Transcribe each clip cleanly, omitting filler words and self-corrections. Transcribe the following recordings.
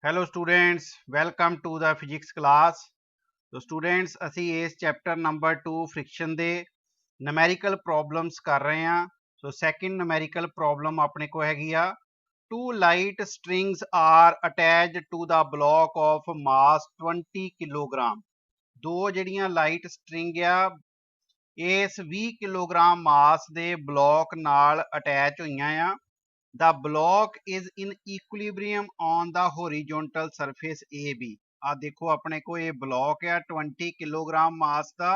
Hello students, welcome to the physics class. तो students असी इस चैप्टर नंबर 2 फ्रिक्शन दे नमैरिकल प्रॉब्लम्स कर रहे हैं। सो सैकेंड नमैरिकल प्रॉब्लम अपने को हैगी आ, two light strings are attached to the block of mass 20 kilogram. दो जड़ियां लाइट स्ट्रिंग आ इस 20 किलोग्राम मास दे ब्लॉक नाल अटैच हुईयां आ। The block is in equilibrium on the horizontal surface AB। आ देखो अपने को ये ब्लॉक है 20 किलोग्राम मास का।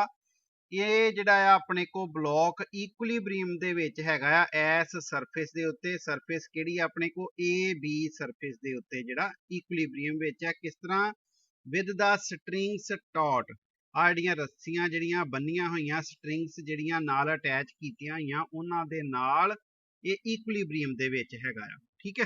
ये जिहड़ा है अपने को ब्लॉक इक्विलिब्रियम दे विच हैगा आ इस सरफेस दे उत्ते। सरफेस किहड़ी अपने को AB सरफेस दे उत्ते जिहड़ा इक्विलिब्रियम विच है। किस तरह? With the strings taut. आ जिहड़ियां रस्सियां जिहड़ियां बन्नियां होईयां स्ट्रिंग्स जिहड़ियां नाल अटैच कीतियां होईयां उन्हां दे नाल ये इक्विलिब्रियम दे विच हैगा आ। ठीक है।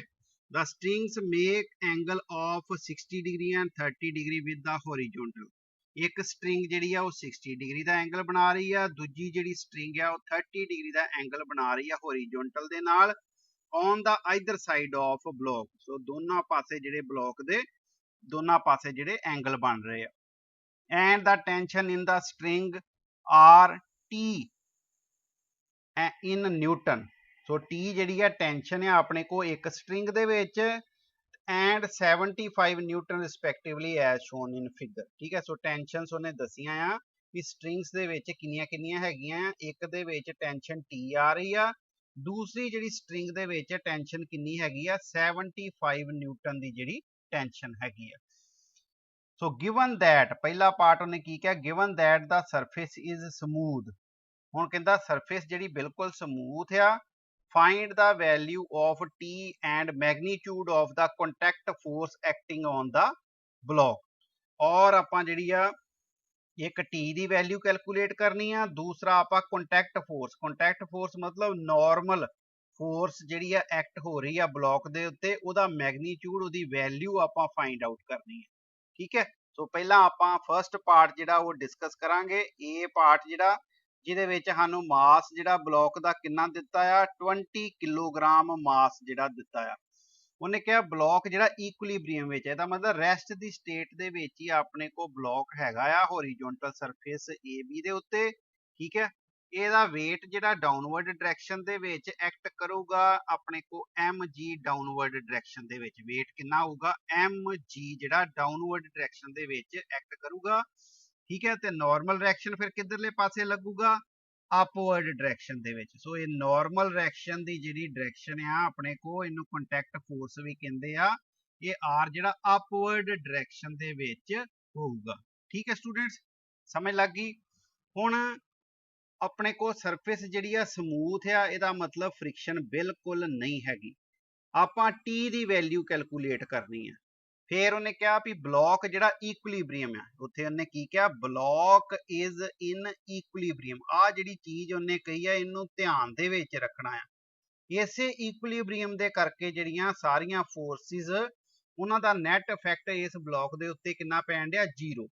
The strings make angle of 60 degree and 30 degree with the horizontal. एक स्ट्रिंग जिहड़ी आ 60 डिग्री का एंगल बना रही है, दूजी जिहड़ी स्ट्रिंग है 30 डिग्री का एंगल बना रही है हॉरिजॉन्टल दे नाल on the either side of block. So दोनों पासे जिहड़े ब्लॉक दे दोनों पासे जिहड़े एंगल बन रहे हैं। And the tension in the string are T in newton. So T जिहड़ी है टेंशन है अपने को एक स्ट्रिंग दे विच and 75 newton respectively as shown in figure. ठीक है। सो टेंशनस उन्हें दसियां आ कि स्ट्रिंग्स दे विच किन्नियां हैगियां। एक दे विच टेंशन टी आ रही आ, दूसरी जिहड़ी स्ट्रिंग दे विच टेंशन किन्नी हैगी आ 75 न्यूटन दी जिहड़ी टेंशन हैगी आ। सो गिवन दैट पहला पार्ट उन्हें की कहा, given that the surface is smooth. हुण कहंदा सरफेस जिहड़ी बिल्कुल स्मूथ आ, find the value of T and magnitude of the contact force acting on the block. और आपां जिहड़ी आ एक टी दी वैल्यू कैलकुलेट करनी आ, दूसरा आपां कॉन्टैक्ट फोर्स मतलब नॉर्मल फोर्स जिहड़ी आ एक्ट हो रही आ ब्लॉक दे उत्ते ओहदा मैग्नीट्यूड ओहदी वैल्यू आपां फाइंड आउट करनी है। ठीक है। सो पहला आपां फर्स्ट पार्ट जिहड़ा वो डिस्कस करांगे। ए पार्ट जिहड़ा जिहदे विच सानू मास जिहड़ा ब्लॉक दा किन्ना दित्ता आ 20 किलोग्राम मास जिहड़ा दित्ता आ। उन्हें कहा ब्लॉक जिहड़ा इक्विलिब्रियम विच है, इहदा मतलब रेस्ट दी स्टेट दे विच ही अपने को ब्लॉक हैगा आ हॉरिजॉन्टल सरफेस ए बी दे उत्ते। ठीक है। ਇਹਦਾ weight ਜਿਹੜਾ ਡਾਊਨਵਰਡ ਡਾਇਰੈਕਸ਼ਨ ਦੇ ਵਿੱਚ ਐਕਟ ਕਰੂਗਾ ਆਪਣੇ ਕੋ mg ਡਾਊਨਵਰਡ ਡਾਇਰੈਕਸ਼ਨ ਦੇ ਵਿੱਚ weight ਕਿੰਨਾ ਹੋਊਗਾ mg ਜਿਹੜਾ ਡਾਊਨਵਰਡ ਡਾਇਰੈਕਸ਼ਨ ਦੇ ਵਿੱਚ ਐਕਟ ਕਰੂਗਾ। ਠੀਕ ਹੈ। ਤੇ ਨਾਰਮਲ ਡਾਇਰੈਕਸ਼ਨ ਫਿਰ ਕਿੱਧਰਲੇ ਪਾਸੇ ਲੱਗੂਗਾ ਅਪਵਰਡ ਡਾਇਰੈਕਸ਼ਨ ਦੇ ਵਿੱਚ। ਸੋ ਇਹ ਨਾਰਮਲ ਡਾਇਰੈਕਸ਼ਨ ਦੀ ਜਿਹੜੀ ਡਾਇਰੈਕਸ਼ਨ ਆ ਆਪਣੇ ਕੋ ਇਹਨੂੰ ਕੰਟੈਕਟ ਫੋਰਸ ਵੀ ਕਹਿੰਦੇ ਆ। ਇਹ r ਜਿਹੜਾ ਅਪਵਰਡ ਡਾਇਰੈਕਸ਼ਨ ਦੇ ਵਿੱਚ ਹੋਊਗਾ। ਠੀਕ ਹੈ ਸਟੂਡੈਂਟਸ, ਸਮਝ ਲੱਗ ਗਈ। ਹੁਣ अपने को सरफेस जिहड़ी आ समूथ आ, इहदा मतलब फ्रिक्शन बिल्कुल नहीं हैगी। आपां टी दी वैल्यू कैलकुलेट करनी है। फिर उन्हें कहा भी ब्लॉक जिहड़ा इक्विलिब्रियम है, उत्थे उन्हें की कहा ब्लॉक इज इन इक्विलिब्रियम। आ जिहड़ी चीज उन्हें कही है इनू ध्यान दे विच रखना है। इसे इक्विलिब्रियम दे करके जिहड़ियां सारियां फोर्सिस उन्हां दा नैट इफैक्ट इस ब्लॉक दे उत्ते किन्ना पैण दिया 0।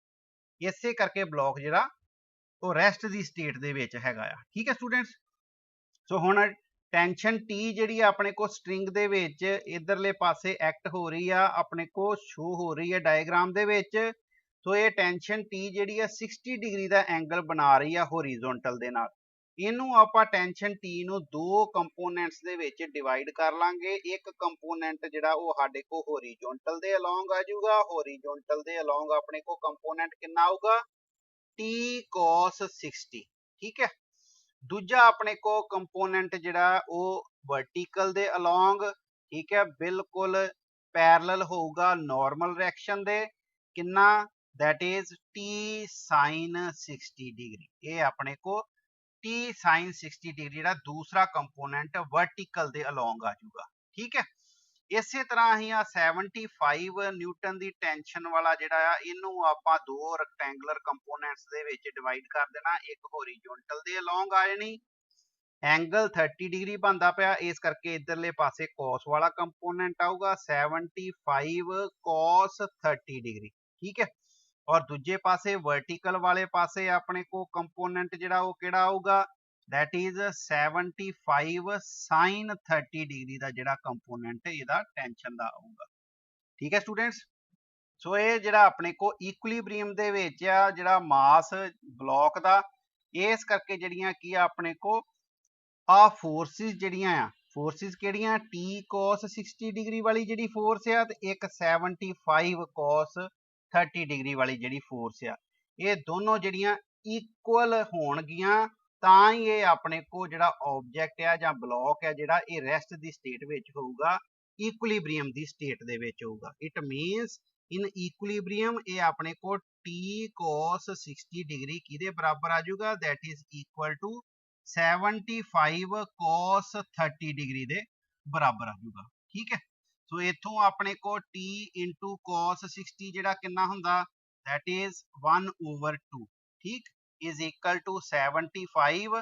इसे करके ब्लॉक जिहड़ा ਉਹ ਰੈਸਟ ਦੀ ਸਟੇਟ ਦੇ ਵਿੱਚ ਹੈਗਾ ਆ। ਠੀਕ ਹੈ ਸਟੂਡੈਂਟਸ। ਸੋ ਹੁਣ ਟੈਂਸ਼ਨ ਟੀ ਜਿਹੜੀ ਆ ਆਪਣੇ ਕੋ ਸਟ੍ਰਿੰਗ ਦੇ ਵਿੱਚ ਇਧਰਲੇ ਪਾਸੇ ਐਕਟ ਹੋ ਰਹੀ ਆ, ਆਪਣੇ ਕੋ ਸ਼ੋ ਹੋ ਰਹੀ ਹੈ ਡਾਇਗਰਾਮ ਦੇ ਵਿੱਚ। ਸੋ ਇਹ ਟੈਂਸ਼ਨ ਟੀ ਜਿਹੜੀ ਆ 60 ਡਿਗਰੀ ਦਾ ਐਂਗਲ ਬਣਾ ਰਹੀ ਆ ਹੋਰੀਜ਼ੋਨਟਲ ਦੇ ਨਾਲ। ਇਹਨੂੰ ਆਪਾਂ ਟੈਂਸ਼ਨ ਟੀ ਨੂੰ ਦੋ ਕੰਪੋਨੈਂਟਸ ਦੇ ਵਿੱਚ ਡਿਵਾਈਡ ਕਰ ਲਾਂਗੇ। ਇੱਕ ਕੰਪੋਨੈਂਟ ਜਿਹੜਾ ਉਹ ਸਾਡੇ ਕੋ ਹੋਰੀਜ਼ੋਨਟਲ ਦੇ ਅਲੋਂਗ ਆ ਜਾਊਗਾ। ਹੋਰੀਜ਼ੋਨਟਲ ਦੇ ਅਲੋਂਗ ਆਪਣੇ ਕੋ ਕੰਪੋਨੈਂਟ ਕਿੰਨਾ ਆਊਗਾ T cos 60। ठीक है। दूजा अपने को कंपोनेंट जिहड़ा वो वर्टिकल दे अलोंग, ठीक है, बिल्कुल पैरेलल होगा नॉर्मल डायरेक्शन दे किन्ना, that is T sin 60 degree. ये अपने को T sin 60 डिग्री जिहड़ा दूसरा कंपोनेंट वर्टिकल दे अलोंग आ जाऊगा। ठीक है। इसे तरह ही आ 75 न्यूटन की टेंशन वाला जिहड़ा आ इनू आपां दो रैक्टेंगुलर कंपोनेंट्स दे विच डिवाइड कर देना। एक होरीजोनटल दे अलोंग आ जानी, एंगल 30 डिग्री बनता पाया, इस करके इधरले पासे कॉस वाला कंपोनेंट आऊगा 75 कॉस 30 डिग्री। ठीक है। और दूजे पासे वर्टिकल वाले पासे अपने को कंपोनेंट जिहड़ा वो किहड़ा आऊगा दैट इज 75 sin 30 डिग्री का जिहड़ा कंपोनेंट इहदा टेंशन दा आऊगा। ठीक है स्टूडेंट्स। ਸੋ ਇਹ ਜਿਹੜਾ ਆਪਣੇ ਕੋ ਇਕੁਇਲਿਬ੍ਰੀਅਮ ਦੇ ਵਿੱਚ ਆ ਜਿਹੜਾ ਮਾਸ ਬਲੌਕ ਦਾ, ਇਸ ਕਰਕੇ ਜਿਹੜੀਆਂ ਕੀ ਆ ਆਪਣੇ ਕੋ ਆ ਫੋਰਸਿਸ ਜਿਹੜੀਆਂ ਆ, ਫੋਰਸਿਸ ਕਿਹੜੀਆਂ, T cos 60 ਡਿਗਰੀ ਵਾਲੀ ਜਿਹੜੀ ਫੋਰਸ ਆ ਤੇ ਇੱਕ 75 cos 30 ਡਿਗਰੀ ਵਾਲੀ ਜਿਹੜੀ ਫੋਰਸ ਆ, ਇਹ ਦੋਨੋਂ ਜਿਹੜੀਆਂ ਇਕੁਅਲ ਹੋਣਗੀਆਂ ਤਾਂ ਹੀ ਇਹ ਆਪਣੇ ਕੋ ਜਿਹੜਾ ਆਬਜੈਕਟ ਆ ਜਾਂ ਬਲੌਕ ਆ ਜਿਹੜਾ ਇਹ ਰੈਸਟ ਦੀ ਸਟੇਟ ਵਿੱਚ ਹੋਊਗਾ, ਇਕੁਇਲਿਬ੍ਰੀਅਮ ਦੀ ਸਟੇਟ ਦੇ ਵਿੱਚ ਹੋਊਗਾ। ਇਟ ਮੀਨਸ ਇਨ ਇਕੁਇਲਿਬ੍ਰੀਅਮ ਇਹ ਆਪਣੇ ਕੋ T cos 60 ਡਿਗਰੀ ਕਿਹਦੇ ਬਰਾਬਰ ਆ ਜਾਊਗਾ, that is equal to 75 cos 30 degree ਦੇ ਬਰਾਬਰ ਆ ਜਾਊਗਾ। ਠੀਕ ਹੈ, ਸੋ ਇਥੋਂ ਆਪਣੇ ਕੋ T into cos 60 ਜਿਹੜਾ ਕਿੰਨਾ ਹੁੰਦਾ, that is 1/2, ਠੀਕ, is equal to 75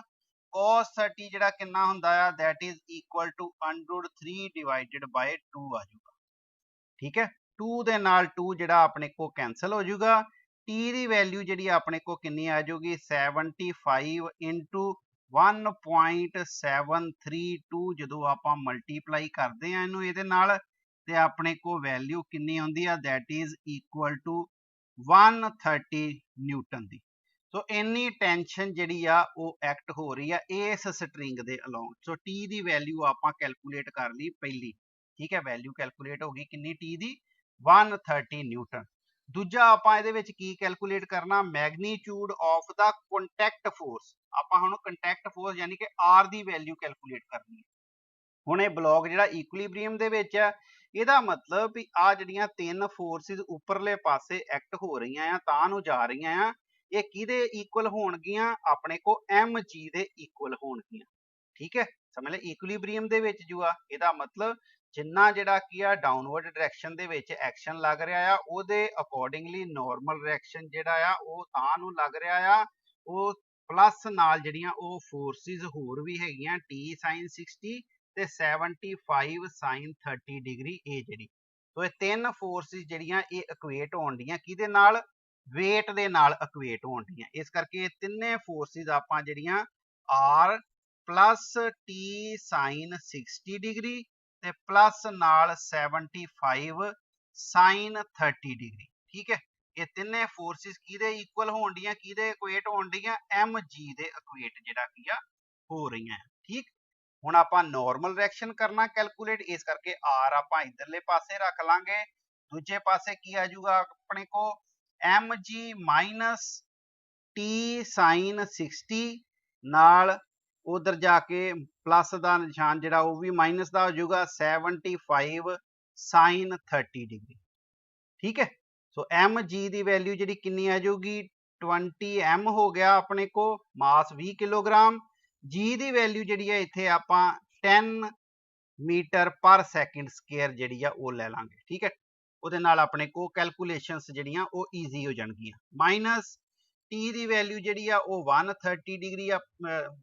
cos 30 ਜਿਹੜਾ ਕਿੰਨਾ ਹੁੰਦਾ ਆ, that is equal to √3 divided by 2 ਆ ਜਾਊਗਾ। ਠੀਕ ਹੈ, 2 ਦੇ ਨਾਲ 2 ਜਿਹੜਾ ਆਪਣੇ ਕੋ ਕੈਂਸਲ ਹੋ ਜਾਊਗਾ। T ਦੀ ਵੈਲਿਊ ਜਿਹੜੀ ਆਪਣੇ ਕੋ ਕਿੰਨੀ ਆ ਜਾਊਗੀ, 75 into 1.732 ਜਦੋਂ ਆਪਾਂ ਮਲਟੀਪਲਾਈ ਕਰਦੇ ਆ ਇਹਨੂੰ ਇਹਦੇ ਨਾਲ ਤੇ ਆਪਣੇ ਕੋ ਵੈਲਿਊ ਕਿੰਨੀ ਆਉਂਦੀ ਆ, that is equal to 130 Newton ਦੀ। ਸੋ ਇੰਨੀ ਟੈਂਸ਼ਨ ਜਿਹੜੀ ਆ ਉਹ ਐਕਟ ਹੋ ਰਹੀ ਆ ਇਸ ਸਟਰਿੰਗ ਦੇ ਅਲੋਂਗ। ਸੋ T ਦੀ ਵੈਲਿਊ ਆਪਾਂ ਕੈਲਕੂਲੇਟ ਕਰ ਲਈ ਪਹਿਲੀ, ਠੀਕ ਹੈ, ਵੈਲਿਊ ਕੈਲਕੂਲੇਟ ਹੋ ਗਈ ਕਿੰਨੀ T ਦੀ, 130 ਨਿਊਟਨ। ਦੂਜਾ ਆਪਾਂ ਇਹਦੇ ਵਿੱਚ ਕੀ ਕੈਲਕੂਲੇਟ ਕਰਨਾ, magnitude of the contact force. ਆਪਾਂ ਹੁਣ ਕੰਟੈਕਟ ਫੋਰਸ ਯਾਨੀ ਕਿ R ਦੀ ਵੈਲਿਊ ਕੈਲਕੂਲੇਟ ਕਰਨੀ ਹੈ। ਹੁਣ ਇਹ ਬਲੌਕ ਜਿਹੜਾ ਇਕੁਇਲਿਬ੍ਰੀਅਮ ਦੇ ਵਿੱਚ ਆ, ਇਹਦਾ ਮਤਲਬ ਵੀ ਆ ਜਿਹੜੀਆਂ ਤਿੰਨ ਫੋਰਸਿਸ ਉੱਪਰਲੇ ਪਾਸੇ ਐਕਟ ਹੋ ਰਹੀਆਂ ਆ ਤਾਂ ਨੂੰ ਜਾ ਰਹੀਆਂ ਆ, ਇਹ ਕਿਹਦੇ ਇਕੁਅਲ ਹੋਣਗੀਆਂ, ਆਪਣੇ ਕੋ mg ਦੇ ਇਕੁਅਲ ਹੋਣਗੀਆਂ। ਠੀਕ ਹੈ, ਸਮਝ ਲੈ ਇਕੁਇਲਿਬ੍ਰੀਅਮ ਦੇ ਵਿੱਚ ਜੋ ਆ, ਇਹਦਾ ਮਤਲਬ ਜਿੰਨਾ ਜਿਹੜਾ ਕੀ ਆ ਡਾਊਨਵਰਡ ਡਾਇਰੈਕਸ਼ਨ ਦੇ ਵਿੱਚ ਐਕਸ਼ਨ ਲੱਗ ਰਿਹਾ ਆ ਉਹਦੇ ਅਕੋਰਡਿੰਗਲੀ ਨਾਰਮਲ ਡਾਇਰੈਕਸ਼ਨ ਜਿਹੜਾ ਆ ਉਹ ਤਾਂ ਨੂੰ ਲੱਗ ਰਿਹਾ ਆ, ਉਹ ਪਲੱਸ ਨਾਲ ਜਿਹੜੀਆਂ ਉਹ ਫੋਰਸਿਸ ਹੋਰ ਵੀ ਹੈਗੀਆਂ T sin 60 ਤੇ 75 sin 30 ਡਿਗਰੀ ਇਹ ਜਿਹੜੀ। ਸੋ ਇਹ ਤਿੰਨ ਫੋਰਸਿਸ ਜਿਹੜੀਆਂ ਇਹ ਇਕੁਏਟ ਹੋਣ ਡੀਆਂ ਕਿਹਦੇ ਨਾਲ, ਵੇਟ ਦੇ ਨਾਲ ਇਕੁਏਟ ਹੋਣ ਡੀਆਂ। ਇਸ ਕਰਕੇ ਇਹ ਤਿੰਨੇ ਫੋਰਸਿਸ ਆਪਾਂ ਜਿਹੜੀਆਂ R plus T sin 60 degree ਤੇ ਪਲੱਸ ਨਾਲ 75 sin 30 ਡਿਗਰੀ। ਠੀਕ ਹੈ, ਇਹ ਤਿੰਨੇ ਫੋਰਸਿਸ ਕਿਹਦੇ ਇਕੁਅਲ ਹੋਣ ਡੀਆਂ, ਕਿਹਦੇ ਇਕੁਏਟ ਹੋਣ ਡੀਆਂ, mg ਦੇ ਇਕੁਏਟ ਜਿਹੜਾ ਕੀ ਆ ਹੋ ਰਹੀਆਂ। ਠੀਕ, ਹੁਣ ਆਪਾਂ ਨਾਰਮਲ ਡਾਇਰੈਕਸ਼ਨ ਕਰਨਾ ਕੈਲਕੂਲੇਟ, ਇਸ ਕਰਕੇ R ਆਪਾਂ ਇਧਰਲੇ ਪਾਸੇ ਰੱਖ ਲਾਂਗੇ, ਦੂਜੇ ਪਾਸੇ ਕੀ ਆ ਜਾਊਗਾ ਆਪਣੇ ਕੋ mg minus T sin 60 ਨਾਲ ਉਧਰ ਜਾ ਕੇ ਪਲੱਸ ਦਾ ਨਿਸ਼ਾਨ ਜਿਹੜਾ ਉਹ ਵੀ ਮਾਈਨਸ ਦਾ ਹੋ ਜਾਊਗਾ 75 sin 30 ਡਿਗਰੀ। ਠੀਕ ਹੈ, ਸੋ mg ਦੀ ਵੈਲਿਊ ਜਿਹੜੀ ਕਿੰਨੀ ਆ ਜਾਊਗੀ 20 m ਹੋ ਗਿਆ ਆਪਣੇ ਕੋ, ਮਾਸ 20 ਕਿਲੋਗ੍ਰਾਮ। g ਦੀ ਵੈਲਿਊ ਜਿਹੜੀ ਹੈ ਇੱਥੇ ਆਪਾਂ 10 ਮੀਟਰ ਪਰ ਸੈਕਿੰਡ ਸਕੁਅਰ ਜਿਹੜੀ ਆ ਉਹ ਲੈ ਲਾਂਗੇ। ਠੀਕ ਹੈ, ਉਹਦੇ ਨਾਲ ਆਪਣੇ ਕੋ ਕੈਲਕੂਲੇਸ਼ਨਸ ਜਿਹੜੀਆਂ ਉਹ ਈਜ਼ੀ ਹੋ ਜਾਣਗੀਆਂ। ਮਾਈਨਸ T ਦੀ ਵੈਲਿਊ ਜਿਹੜੀ ਆ ਉਹ 130 ਡਿਗਰੀ ਆ,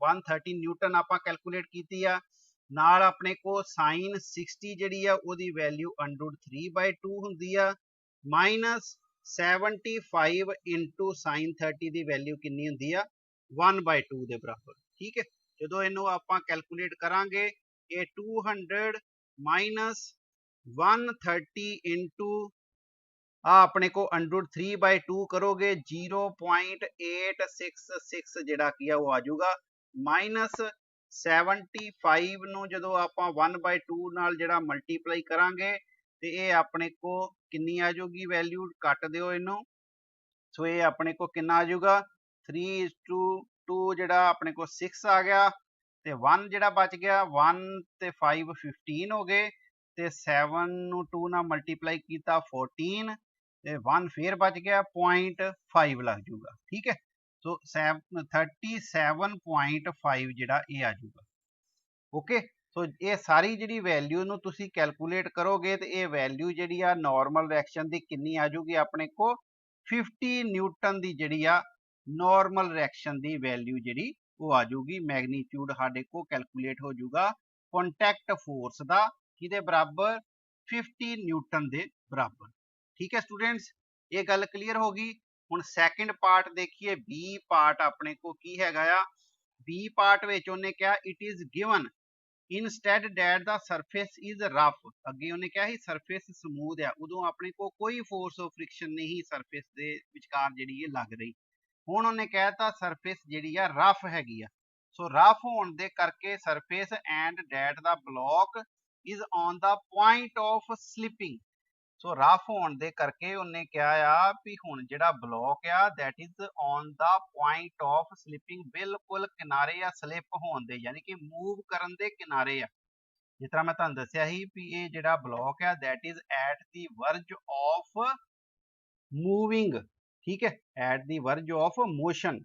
130 ਨਿਊਟਨ ਆਪਾਂ ਕੈਲਕੂਲੇਟ ਕੀਤੀ ਆ, ਨਾਲ ਆਪਣੇ ਕੋ sin 60 ਜਿਹੜੀ ਆ ਉਹਦੀ ਵੈਲਿਊ √3/2 ਹੁੰਦੀ ਆ, ਮਾਈਨਸ 75 into sin 30 ਦੀ ਵੈਲਿਊ ਕਿੰਨੀ ਹੁੰਦੀ ਆ 1/2 ਦੇ ਬਰਾਬਰ। ਠੀਕ ਹੈ, ਜਦੋਂ ਇਹਨੂੰ ਆਪਾਂ ਕੈਲਕੂਲੇਟ ਕਰਾਂਗੇ ਇਹ 200 ਮਾਈਨਸ 130 into ਆ ਆਪਣੇ ਕੋ √3/2 ਕਰੋਗੇ 0.866 ਜਿਹੜਾ ਕੀ ਆ ਉਹ ਆ ਜਾਊਗਾ, ਮਾਈਨਸ 75 ਨੂੰ ਜਦੋਂ ਆਪਾਂ 1/2 ਨਾਲ ਜਿਹੜਾ ਮਲਟੀਪਲਾਈ ਕਰਾਂਗੇ ਤੇ ਇਹ ਆਪਣੇ ਕੋ ਕਿੰਨੀ ਆ ਜਾਊਗੀ ਵੈਲਿਊ, ਕੱਟ ਦਿਓ ਇਹਨੂੰ। ਸੋ ਇਹ ਆਪਣੇ ਕੋ ਕਿੰਨਾ ਆ ਜਾਊਗਾ 3:2 ਜਿਹੜਾ ਆਪਣੇ ਕੋ 6 ਆ ਗਿਆ ਤੇ 1 ਜਿਹੜਾ ਬਚ ਗਿਆ 1 ਤੇ 5 15 ਹੋ ਗਏ ਤੇ 7 ਨੂੰ 2 ਨਾਲ ਮਲਟੀਪਲਾਈ ਕੀਤਾ 14 ਤੇ 1 ਫੇਰ ਬਚ ਗਿਆ 0.5 ਲੱਗ ਜਾਊਗਾ। ਠੀਕ ਹੈ, ਸੋ 37.5 ਜਿਹੜਾ ਇਹ ਆ ਜਾਊਗਾ। ਓਕੇ, ਸੋ ਇਹ ਸਾਰੀ ਜਿਹੜੀ ਵੈਲਿਊ ਨੂੰ ਤੁਸੀਂ ਕੈਲਕੂਲੇਟ ਕਰੋਗੇ ਤੇ ਇਹ ਵੈਲਿਊ ਜਿਹੜੀ ਆ ਨਾਰਮਲ ਡਾਇਰੈਕਸ਼ਨ ਦੀ ਕਿੰਨੀ ਆ ਜਾਊਗੀ ਆਪਣੇ ਕੋ 50 ਨਿਊਟਨ ਦੀ ਜਿਹੜੀ ਆ ਨਾਰਮਲ ਡਾਇਰੈਕਸ਼ਨ ਦੀ ਵੈਲਿਊ ਜਿਹੜੀ ਉਹ ਆ ਜਾਊਗੀ। ਮੈਗਨੀਟਿਊਡ ਸਾਡੇ ਕੋ ਕੈਲਕੂਲੇਟ ਹੋ ਜਾਊਗਾ ਕੰਟੈਕਟ ਫੋਰਸ ਦਾ ਕਿਹਦੇ ਬਰਾਬਰ 50 ਨਿਊਟਨ ਦੇ ਬਰਾਬਰ। ਠੀਕ ਹੈ ਸਟੂਡੈਂਟਸ, ਇਹ ਗੱਲ ਕਲੀਅਰ ਹੋ ਗਈ। ਹੁਣ ਸੈਕਿੰਡ ਪਾਰਟ ਦੇਖੀਏ, ਬੀ ਪਾਰਟ ਆਪਣੇ ਕੋ ਕੀ ਹੈਗਾ ਆ। ਬੀ ਪਾਰਟ ਵਿੱਚ ਉਹਨੇ ਕਿਹਾ it is given instead that the surface is rough, ਅੱਗੇ ਉਹਨੇ ਕਿਹਾ ਸੀ ਸਰਫੇਸ ਸਮੂਥ ਆ, ਉਦੋਂ ਆਪਣੇ ਕੋਲ ਕੋਈ ਫੋਰਸ ਆਫ ਫ੍ਰਿਕਸ਼ਨ ਨਹੀਂ ਸਰਫੇਸ ਦੇ ਵਿਚਕਾਰ ਜਿਹੜੀ ਇਹ ਲੱਗ ਰਹੀ। ਹੁਣ ਉਹਨੇ ਕਹਿਤਾ ਸਰਫੇਸ ਜਿਹੜੀ ਆ ਰਫ ਹੈਗੀ ਆ, ਸੋ ਰਫ ਹੋਣ ਦੇ ਕਰਕੇ surface and that the block is on the point of slipping. So rough ਹੋਣ ਦੇ ਕਰਕੇ ਉਹਨੇ ਕਿਹਾ ਆ ਵੀ ਹੁਣ ਜਿਹੜਾ ਬਲੌਕ ਆ that is on the point of slipping, ਬਿਲਕੁਲ ਕਿਨਾਰੇ ਆ ਸਲਿਪ ਹੋਣ ਦੇ, ਯਾਨੀ ਕਿ ਮੂਵ ਕਰਨ ਦੇ ਕਿਨਾਰੇ ਆ। ਜਿਸ ਤਰ੍ਹਾਂ ਮੈਂ ਤੁਹਾਨੂੰ ਦੱਸਿਆ ਸੀ ਵੀ ਇਹ ਜਿਹੜਾ ਬਲੌਕ ਆ that is at the verge of moving, ਠੀਕ ਹੈ, at the verge of motion.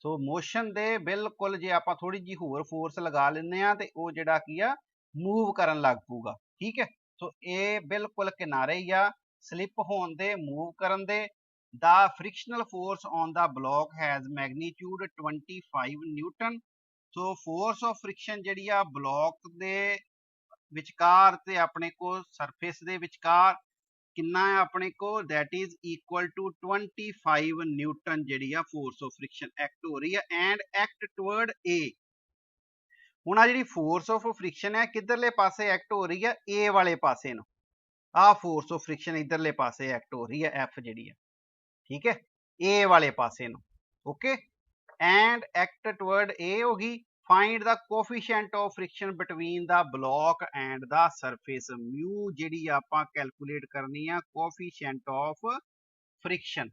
So motion ਦੇ ਬਿਲਕੁਲ ਜੇ ਆਪਾਂ ਥੋੜੀ ਜੀ ਹੋਰ ਫੋਰਸ ਲਗਾ ਲੈਂਦੇ ਆ ਤੇ ਉਹ ਜਿਹੜਾ ਕੀ ਆ ਮੂਵ ਕਰਨ ਲੱਗ ਪਊਗਾ, ਠੀਕ ਹੈ। ਸੋ ਇਹ ਬਿਲਕੁਲ ਕਿਨਾਰੇ ਹੀ ਆ ਸਲਿਪ ਹੋਣ ਦੇ, ਮੂਵ ਕਰਨ ਦੇ। The frictional force on the block has magnitude 25 newton. So force of friction ਜਿਹੜੀ ਆ ਬਲੌਕ ਦੇ ਵਿਚਕਾਰ ਤੇ ਆਪਣੇ ਕੋਲ ਸਰਫੇਸ ਦੇ ਵਿਚਕਾਰ ਕਿੰਨਾ ਹੈ ਆਪਣੇ ਕੋਲ, that is equal to 25 newton ਜਿਹੜੀ ਆ ਫੋਰਸ ਆਫ ਫ੍ਰਿਕਸ਼ਨ ਐਕਟ ਹੋ ਰਹੀ ਆ ਐਂਡ ਐਕਟ ਟੁਵਰਡ ਏ। ਹੁਣ ਆ ਜਿਹੜੀ ਫੋਰਸ ਆਫ ਫ੍ਰਿਕਸ਼ਨ ਹੈ ਕਿੱਧਰਲੇ ਪਾਸੇ ਐਕਟ ਹੋ ਰਹੀ ਆ, ਏ ਵਾਲੇ ਪਾਸੇ ਨੂੰ। ਆ ਫੋਰਸ ਆਫ ਫ੍ਰਿਕਸ਼ਨ ਇਧਰਲੇ ਪਾਸੇ ਐਕਟ ਹੋ ਰਹੀ ਹੈ ਐਫ ਜਿਹੜੀ ਆ, ਠੀਕ ਹੈ, ਏ ਵਾਲੇ ਪਾਸੇ ਨੂੰ, ਓਕੇ। ਐਂਡ ਐਕਟ ਟੁਵਰਡ ਏ ਹੋ ਗਈ। find the coefficient of friction between the block and the surface, mu ਜਿਹੜੀ ਆਪਾਂ ਕੈਲਕੂਲੇਟ ਕਰਨੀ ਆ coefficient of friction।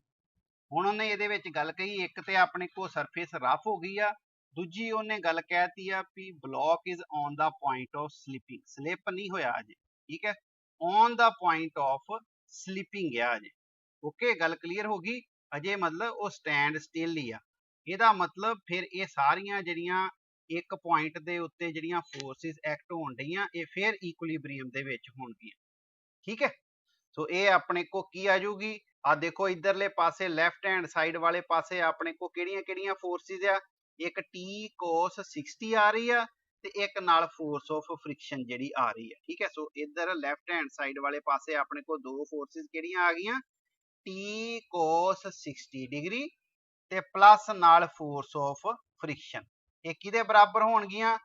ਹੁਣ ਉਹਨੇ ਇਹਦੇ ਵਿੱਚ ਗੱਲ ਕਹੀ, ਇੱਕ ਤੇ ਆਪਣੇ ਕੋਲ ਸਰਫੇਸ ਰਫ ਹੋ ਗਈ ਆ, ਦੂਜੀ ਉਹਨੇ ਗੱਲ ਕਹਿਤੀ ਆ ਵੀ block is on the point of slipping, slip ਨਹੀਂ ਹੋਇਆ ਅਜੇ, ਠੀਕ ਹੈ, on the point of slipping ਆ ਅਜੇ, ਓਕੇ। ਗੱਲ ਕਲੀਅਰ ਹੋ ਗਈ, ਅਜੇ ਮਤਲਬ ਉਹ ਸਟੈਂਡ ਸਟਿਲ ਹੀ ਆ। ਇਹਦਾ ਮਤਲਬ ਫਿਰ ਇਹ ਸਾਰੀਆਂ ਜਿਹੜੀਆਂ ਇੱਕ ਪੁਆਇੰਟ ਦੇ ਉੱਤੇ ਜਿਹੜੀਆਂ ਫੋਰਸਿਸ ਐਕਟ ਹੋਣ ਡਈਆਂ ਇਹ ਫਿਰ ਇਕੁਇਲਿਬਰੀਅਮ ਦੇ ਵਿੱਚ ਹੋਣਗੀਆਂ, ਠੀਕ ਹੈ। ਸੋ ਇਹ ਆਪਣੇ ਕੋ ਕੀ ਆ ਜਾਊਗੀ, ਆ ਦੇਖੋ ਇਧਰਲੇ ਪਾਸੇ ਲੈਫਟ ਹੈਂਡ ਸਾਈਡ ਵਾਲੇ ਪਾਸੇ ਆਪਣੇ ਕੋ ਕਿਹੜੀਆਂ ਫੋਰਸਿਸ ਆ, ਇੱਕ t cos 60 ਆ ਰਹੀ ਆ ਤੇ ਇੱਕ ਨਾਲ ਫੋਰਸ ਆਫ ਫ੍ਰਿਕਸ਼ਨ ਜਿਹੜੀ ਆ ਰਹੀ ਹੈ, ਠੀਕ ਹੈ। ਸੋ ਇਧਰ ਲੈਫਟ ਹੈਂਡ ਸਾਈਡ ਵਾਲੇ ਪਾਸੇ ਆਪਣੇ ਕੋ ਦੋ ਫੋਰਸਿਸ ਕਿਹੜੀਆਂ ਆ ਗਈਆਂ, t cos 60 ਡਿਗਰੀ ਤੇ ਪਲੱਸ ਨਾਲ ਫੋਰਸ ਆਫ ਫ੍ਰਿਕਸ਼ਨ। ਇਹ ਕਿਹਦੇ ਬਰਾਬਰ ਹੋਣਗੀਆਂ,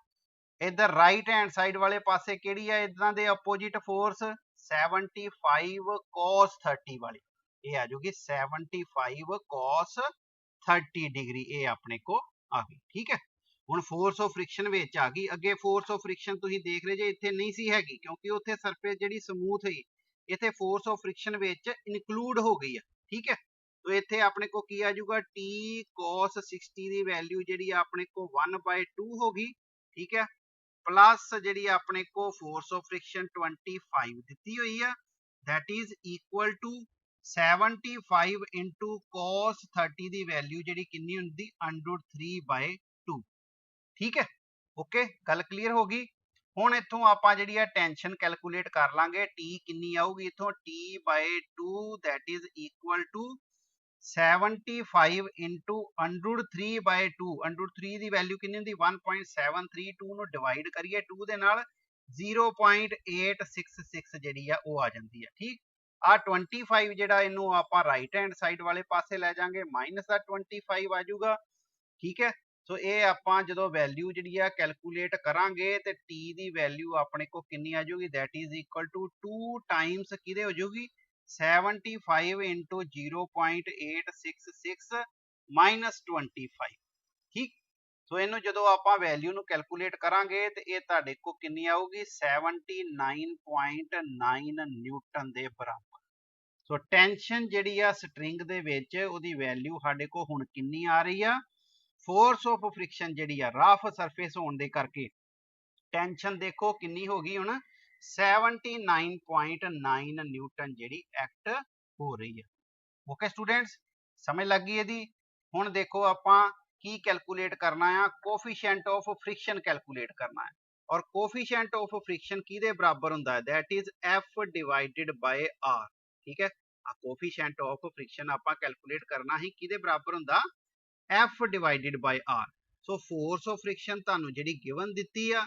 ਇਧਰ ਰਾਈਟ ਹੈਂਡ ਸਾਈਡ ਵਾਲੇ ਪਾਸੇ ਕਿਹੜੀ ਆ ਇਦਾਂ ਦੇ ਆਪੋजिट ਫੋਰਸ 75 cos 30 ਵਾਲੀ, ਇਹ ਆ ਜਾਊਗੀ 75 cos 30 ਡਿਗਰੀ, ਇਹ ਆਪਣੇ ਕੋ ਆ ਗਈ, ਠੀਕ ਹੈ। ਹੁਣ ਫੋਰਸ ਆਫ ਫ੍ਰਿਕਸ਼ਨ ਵਿੱਚ ਆ ਗਈ। ਅੱਗੇ ਫੋਰਸ ਆਫ ਫ੍ਰਿਕਸ਼ਨ ਤੁਸੀਂ ਦੇਖ ਰਹੇ ਜੇ ਇੱਥੇ ਨਹੀਂ ਸੀ ਹੈਗੀ ਕਿਉਂਕਿ ਉੱਥੇ ਸਰਫੇਸ ਜਿਹੜੀ ਸਮੂਥ ਹੈ, ਇੱਥੇ ਫੋਰਸ ਆਫ ਫ੍ਰਿਕਸ਼ਨ ਵਿੱਚ ਇਨਕਲੂਡ ਹੋ ਗਈ ਆ, ਠੀਕ ਹੈ। तो इत्थे अपने को की आ जाऊगा t cos 60 की वैल्यू जी अपने को 1/2 होगी, ठीक है, प्लस जी अपने को फोर्स ऑफ फ्रिक्शन 25 दी हुई है that is equal to 75 into cos 30 की वैल्यू जी कितनी होंगी √3/2, ठीक है, ओके। गल क्लीयर होगी। हुण इत्थों आपां जिहड़ी आ टेंशन कैलकुलेट कर लांगे, t कितनी आऊगी इत्थों t/2 that is equal to 75 into √3/2, √3 की वैल्यू कितनी होंगी 1.732 ਨੂੰ डिवाइड करिए 2 ਦੇ ਨਾਲ 0.866 ਜਿਹੜੀ ਆ ਉਹ ਆ ਜਾਂਦੀ ਹੈ, ठीक। आ 25 ਜਿਹੜਾ ਇਹਨੂੰ ਆਪਾਂ ਰਾਈਟ ਹੈਂਡ ਸਾਈਡ ਵਾਲੇ ਪਾਸੇ ਲੈ ਜਾਾਂਗੇ ਮਾਈਨਸ ਦਾ 25 ਆ ਜਾਊਗਾ, ठीक है। ਸੋ ਇਹ ਆਪਾਂ ਜਦੋਂ ਵੈਲਿਊ ਜਿਹੜੀ ਆ ਕੈਲਕੂਲੇਟ ਕਰਾਂਗੇ ਤੇ t ਦੀ ਵੈਲਿਊ ਆਪਣੇ ਕੋ ਕਿੰਨੀ ਆ ਜਾਊਗੀ that is equal to 2 times ਕਿਹਦੇ ਹੋ ਜਾਊਗੀ 75 इंटू 0.866 माइनस 25, ठीक। सो इनू जो आप वैल्यू नू कैलकुलेट करांगे तो ये तुहाडे को कितनी आऊगी 79.9 न्यूटन के बराबर। सो टेंशन जिहड़ी आ स्ट्रिंग दे विच उहदी वैल्यू साडे को हुण कितनी आ रही आ, फोर्स ऑफ फ्रिक्शन जिहड़ी आ रफ सरफेस होने दे करके टेंशन देखो कितनी हो गई हुण 79.9 न्यूटन जिहड़ी एक्ट हो रही है, ओके स्टूडेंट्स, समझ लग गई यदि। हुण देखो आपां की कैलकुलेट करना है, कोफिशिएंट ऑफ फ्रिक्शन कैलकुलेट करना है और कोफिशिएंट ऑफ फ्रिक्शन किहदे बराबर हुंदा है that is F divided by R, ठीक है। कोफिशिएंट ऑफ फ्रिक्शन आपां कैलकुलेट करना ही किहदे बराबर हुंदा F divided by R। So force of friction तुहानूं जिहड़ी गिवन दित्ती आ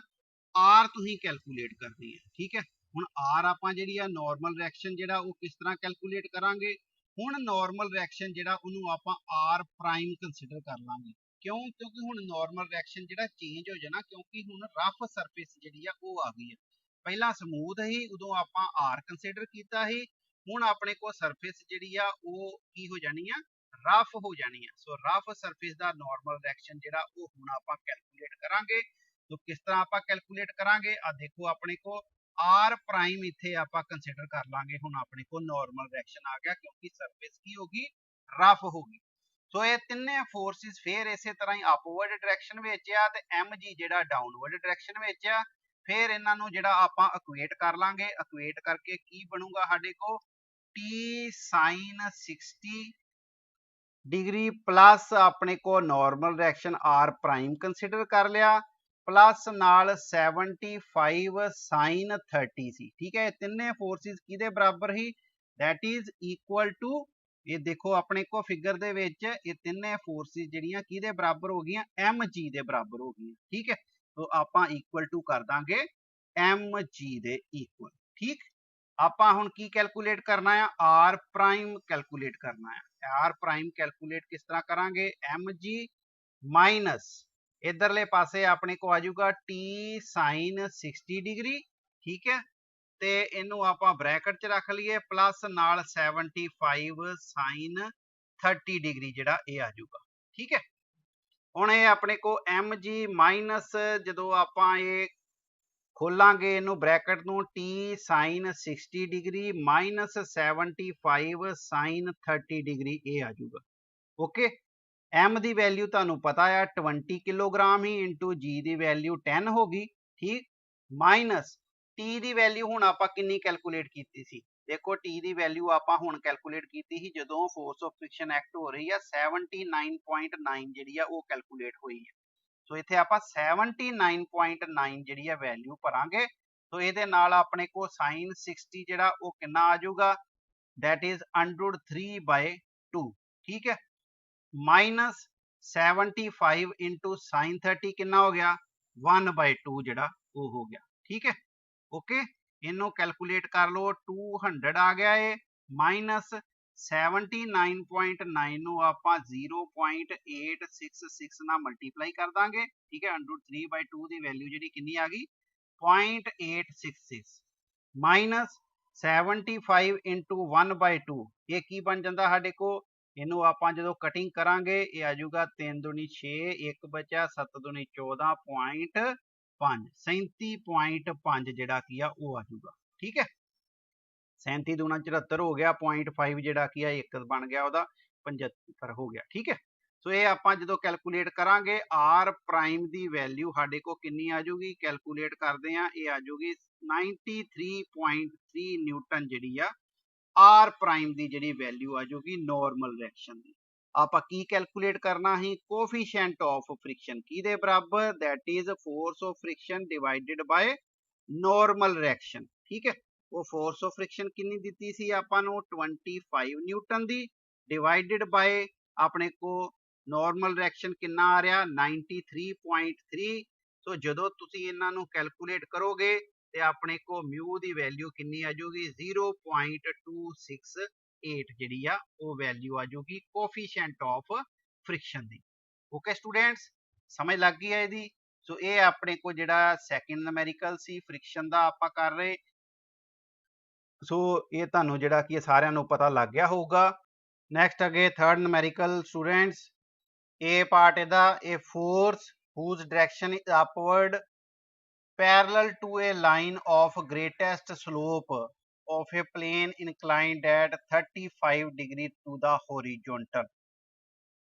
आर तुसीं कैलकुलेट करनी है, ठीक है। हुण आर आपां जिहड़ी आ नॉर्मल रिएक्शन जिहड़ा वो किस तरह कैलकुलेट करांगे, हुण नॉर्मल रिएक्शन जिहड़ा उहनूं आपां आर प्राइम कंसीडर कर लांगे, क्यों? क्योंकि हुण नॉर्मल डायरेक्शन जिहड़ा चेंज हो जाना, क्योंकि हुण रफ सरफेस जिहड़ी आ गई है। पहला समूथ ही उदों आपां आर कंसीडर कीता ही, हुण अपने को सरफेस जिहड़ी की हो जानी है, रफ हो जानी है। सो रफ सरफेस दा नॉर्मल डायरेक्शन जिहड़ा हुण आपां कैलकुलेट करांगे। तो किस तरह आपां कैलकुलेट करांगे? आ देखो अपने को आर प्राइम इत्थे आपां कंसीडर कर लांगे। हुण अपने को नॉर्मल डायरेक्शन आ गया, क्योंकि सरफेस की होगी, रफ होगी। सो ये तिन्ने फोर्सिस फिर इसे तरह ही अपवर्ड डायरेक्शन विच आ ते एम जी जिहड़ा डाउनवर्ड डायरेक्शन विच आ। फिर इन्हां नूं जिहड़ा आपां इक्वेट कर लांगे, इक्वेट करके की बनूगा साडे को टी साइन 60 डिग्री प्लस अपने को normal direction R prime consider कर लिया, प्लस नाल 75 साइन 30 सी। ठीक है, तिन्ने फोर्सिस किहदे बराबर ही? दैट इज इक्वल टू, ये देखो अपने को फिगर दे विच ये तिन्ने फोर्सिस जिहड़ियां किहदे बराबर हो गईयां? एम जी दे बराबर हो गईयां। ठीक है, तो आपां इक्वल टू कर दांगे एम जी दे इक्वल। ठीक, आपां हुण की कैलकुलेट करना है? आर प्राइम कैलकुलेट करना है। आर प्राइम कैलकुलेट किस तरह करांगे? एम जी माइनस इधरले पासे अपने को आ जाऊगा टी साइन 60 डिग्री। ठीक है, ते इनू आपां ब्रैकेट च रख लीए, प्लस नाल 75 साइन 30 डिग्री जिहड़ा ये आ जाऊगा। ठीक है, हुण ये अपने को एम जी माइनस जदों आपां ये खोलांगे इनू ब्रैकेट नू, T sine 60 degree minus 75 sine 30 degree ये आ जाऊगा। ओके, एम की वैल्यू तुहानू पता है 20 किलोग्राम ही इंटू जी की वैल्यू 10 होगी। ठीक, माइनस टी की वैल्यू हुण आपां किन्नी कैलकुलेट कीती सी? देखो टी की वैल्यू आपां हुण कैलकुलेट कीती सी जदों फोर्स ऑफ फ्रिक्शन एक्ट हो रही है, 79.9 जिहड़ी आ वो कैलकुलेट हुई है। सो इत्थे आपां 79.9 जिहड़ी है वैल्यू भरांगे। तो इहदे नाल अपने को साइन 60 जिहड़ा वो किन्ना आ जाऊगा? That is √3/2। ठीक है, माइनस 75 इंटू साइन 30 किन्ना हो गया? 1/2 जिहड़ा वो हो गया। ठीक है, ओके, इनू कैलकुलेट कर लो, 200 आ गया है, माइनस 79.9 नू आपां 0.866 ना मल्टीप्लाई कर दांगे। ठीक है, √3/2 की वैल्यू जिहड़ी किन्नी आ गई? 0.866 माइनस 75 इंटू 1/2 ये की बन जाता साडे को? इनू आपां जदों कटिंग करांगे ये आ जाऊगा 3 दूनी 6, 1 बचा 7 दूनी 14.5 37.5 जिहड़ा की आ वो आ जाऊगा। ठीक है, 37 दूना 74 हो गया, 0.5 जिहड़ा की आ 1 बन गया, ਉਹਦਾ 75 हो गया। ठीक है, सो ये आपां जदों कैलकुलेट करांगे आर प्राइम की वैल्यू साडे को किन्नी आ जाऊगी? कैलकुलेट करदे आ, ये आ जाऊगी 93.3 न्यूटन जिहड़ी आ आर प्राइम की जिहड़ी वैल्यू आ जाऊगी नॉर्मल डायरेक्शन की। आपां की कैलकुलेट करना ही? कोफिशिएंट ऑफ फ्रिक्शन किहदे बराबर? That is force of friction divided by normal direction. ठीक है, वो फोर्स ऑफ फ्रिक्शन किन्नी दित्ती सी आपां नूं? 25 न्यूटन दी, डिवाइडेड बाय अपने को नॉर्मल डायरेक्शन किन्ना आ रहा? 93.3। सो जदों तुसीं इन्हां नूं कैलकुलेट करोगे ते अपने को म्यू की वैल्यू किन्नी आ जाऊगी? 0.268 जिहड़ी आ वो वैल्यू आ जाऊगी कोफिशिएंट ऑफ फ्रिक्शन दी। ओके स्टूडेंट्स, समझ लग गई है इहदी? सो ये अपने को जिहड़ा सैकेंड नूमेरिकल सी फ्रिक्शन दा आपां कर रहे। सो ये तुहानू जिहड़ा कि सारिआं नूं पता लग गया होगा। नैक्सट अगे थर्ड नूमेरिकल स्टूडेंट्स, ए पार्ट इहदा, a force whose direction is upward parallel to a line of greatest slope of a plane inclined at 35 degree to the horizontal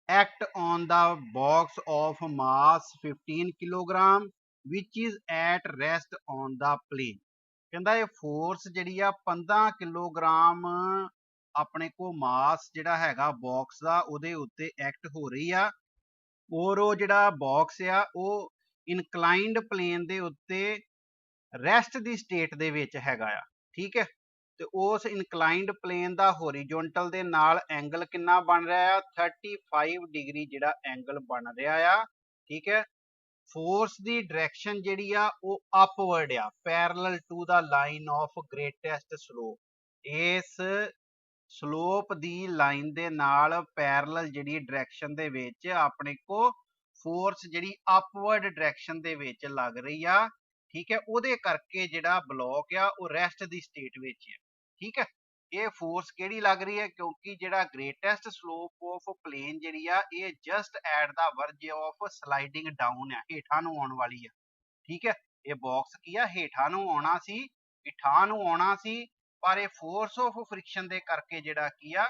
act on the box of mass 15 kilogram which is at rest on the plane। कहंदा ये force जिहड़ी आ 15 kilogram अपने को मास जिहड़ा हैगा box दा ਉਹਦੇ ਉੱਤੇ एक्ट हो रही आ, और वो जिहड़ा बॉक्स आ वो इनकलाइंड प्लेन दे उत्ते ਰੈਸਟ ਦੀ ਸਟੇਟ ਦੇ ਵਿੱਚ ਹੈਗਾ ਆ। ਠੀਕ ਹੈ, ਤੇ ਉਸ ਇਨਕਲਾਈਨਡ ਪਲੇਨ ਦਾ ਹੋਰੀਜ਼ੋਨਟਲ ਦੇ ਨਾਲ ਐਂਗਲ ਕਿੰਨਾ ਬਣ ਰਿਹਾ ਆ? 35 ਡਿਗਰੀ ਜਿਹੜਾ ਐਂਗਲ ਬਣ ਰਿਹਾ ਆ। ਠੀਕ ਹੈ, ਫੋਰਸ ਦੀ ਡਾਇਰੈਕਸ਼ਨ ਜਿਹੜੀ ਆ ਉਹ ਅਪਵਰਡ ਆ, parallel to the line of greatest slope. ਇਸ ਸਲੋਪ ਦੀ ਲਾਈਨ ਦੇ ਨਾਲ ਪੈਰਲਲ ਜਿਹੜੀ ਡਾਇਰੈਕਸ਼ਨ ਦੇ ਵਿੱਚ ਆਪਣੇ ਕੋ फोर्स जिहड़ी अपवर्ड डायरैक्शन दे विच लग रही आ, ठीक है, उहदे करके जिहड़ा ब्लॉक आ वो रेस्ट दी स्टेट विच है, ठीक है। ये फोर्स केड़ी लग रही है क्योंकि जिहड़ा ग्रेटेस्ट स्लोप ऑफ प्लेन जिहड़ी आ ये just at the verge of sliding down है, हेठां नूं आउण वाली है, ठीक है। ये बॉक्स की आ हेठां नूं आउणा सी, हेठां नूं आउणा सी, पर ये फोर्स ऑफ फ्रिक्शन दे करके जिहड़ा की आ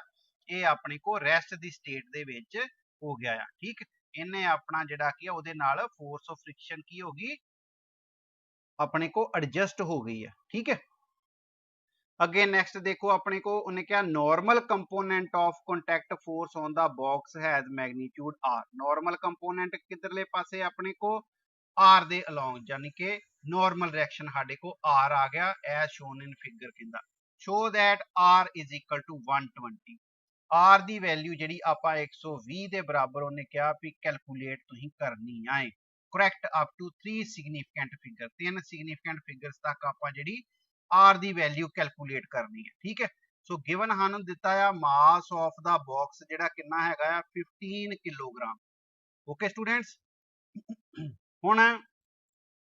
ये अपने को रेस्ट दी स्टेट दे विच हो गया है, ठीक। इन्हें अपना जिहड़ा की आ उहदे नाल फोर्स ऑफ फ्रिक्शन की होगी अपने को एडजस्ट हो गई है, ठीक है। अगे नेक्स्ट देखो अपने को उन्हें क्या normal component of contact force on the box has magnitude R. Normal component किधरले पासे अपने को आर दे अलोंग, यानी कि नॉर्मल डायरेक्शन साडे को आर आ गया एज शोन इन फिगर किंदा। Show that R is equal to 120। R दी वैल्यू जिहड़ी आपां 120 दे बराबर उन्हें कहा भी कैलकुलेट तुसीं करनी है। Correct up to 3 significant figure, 3 significant figures तक आपां जिहड़ी आर दी वैल्यू कैलकुलेट करनी है, ठीक है। सो गिवन हानू दिता है मास ऑफ द बॉक्स जिहड़ा कितना हैगा 15 किलोग्राम। ओके स्टूडेंट्स, हुण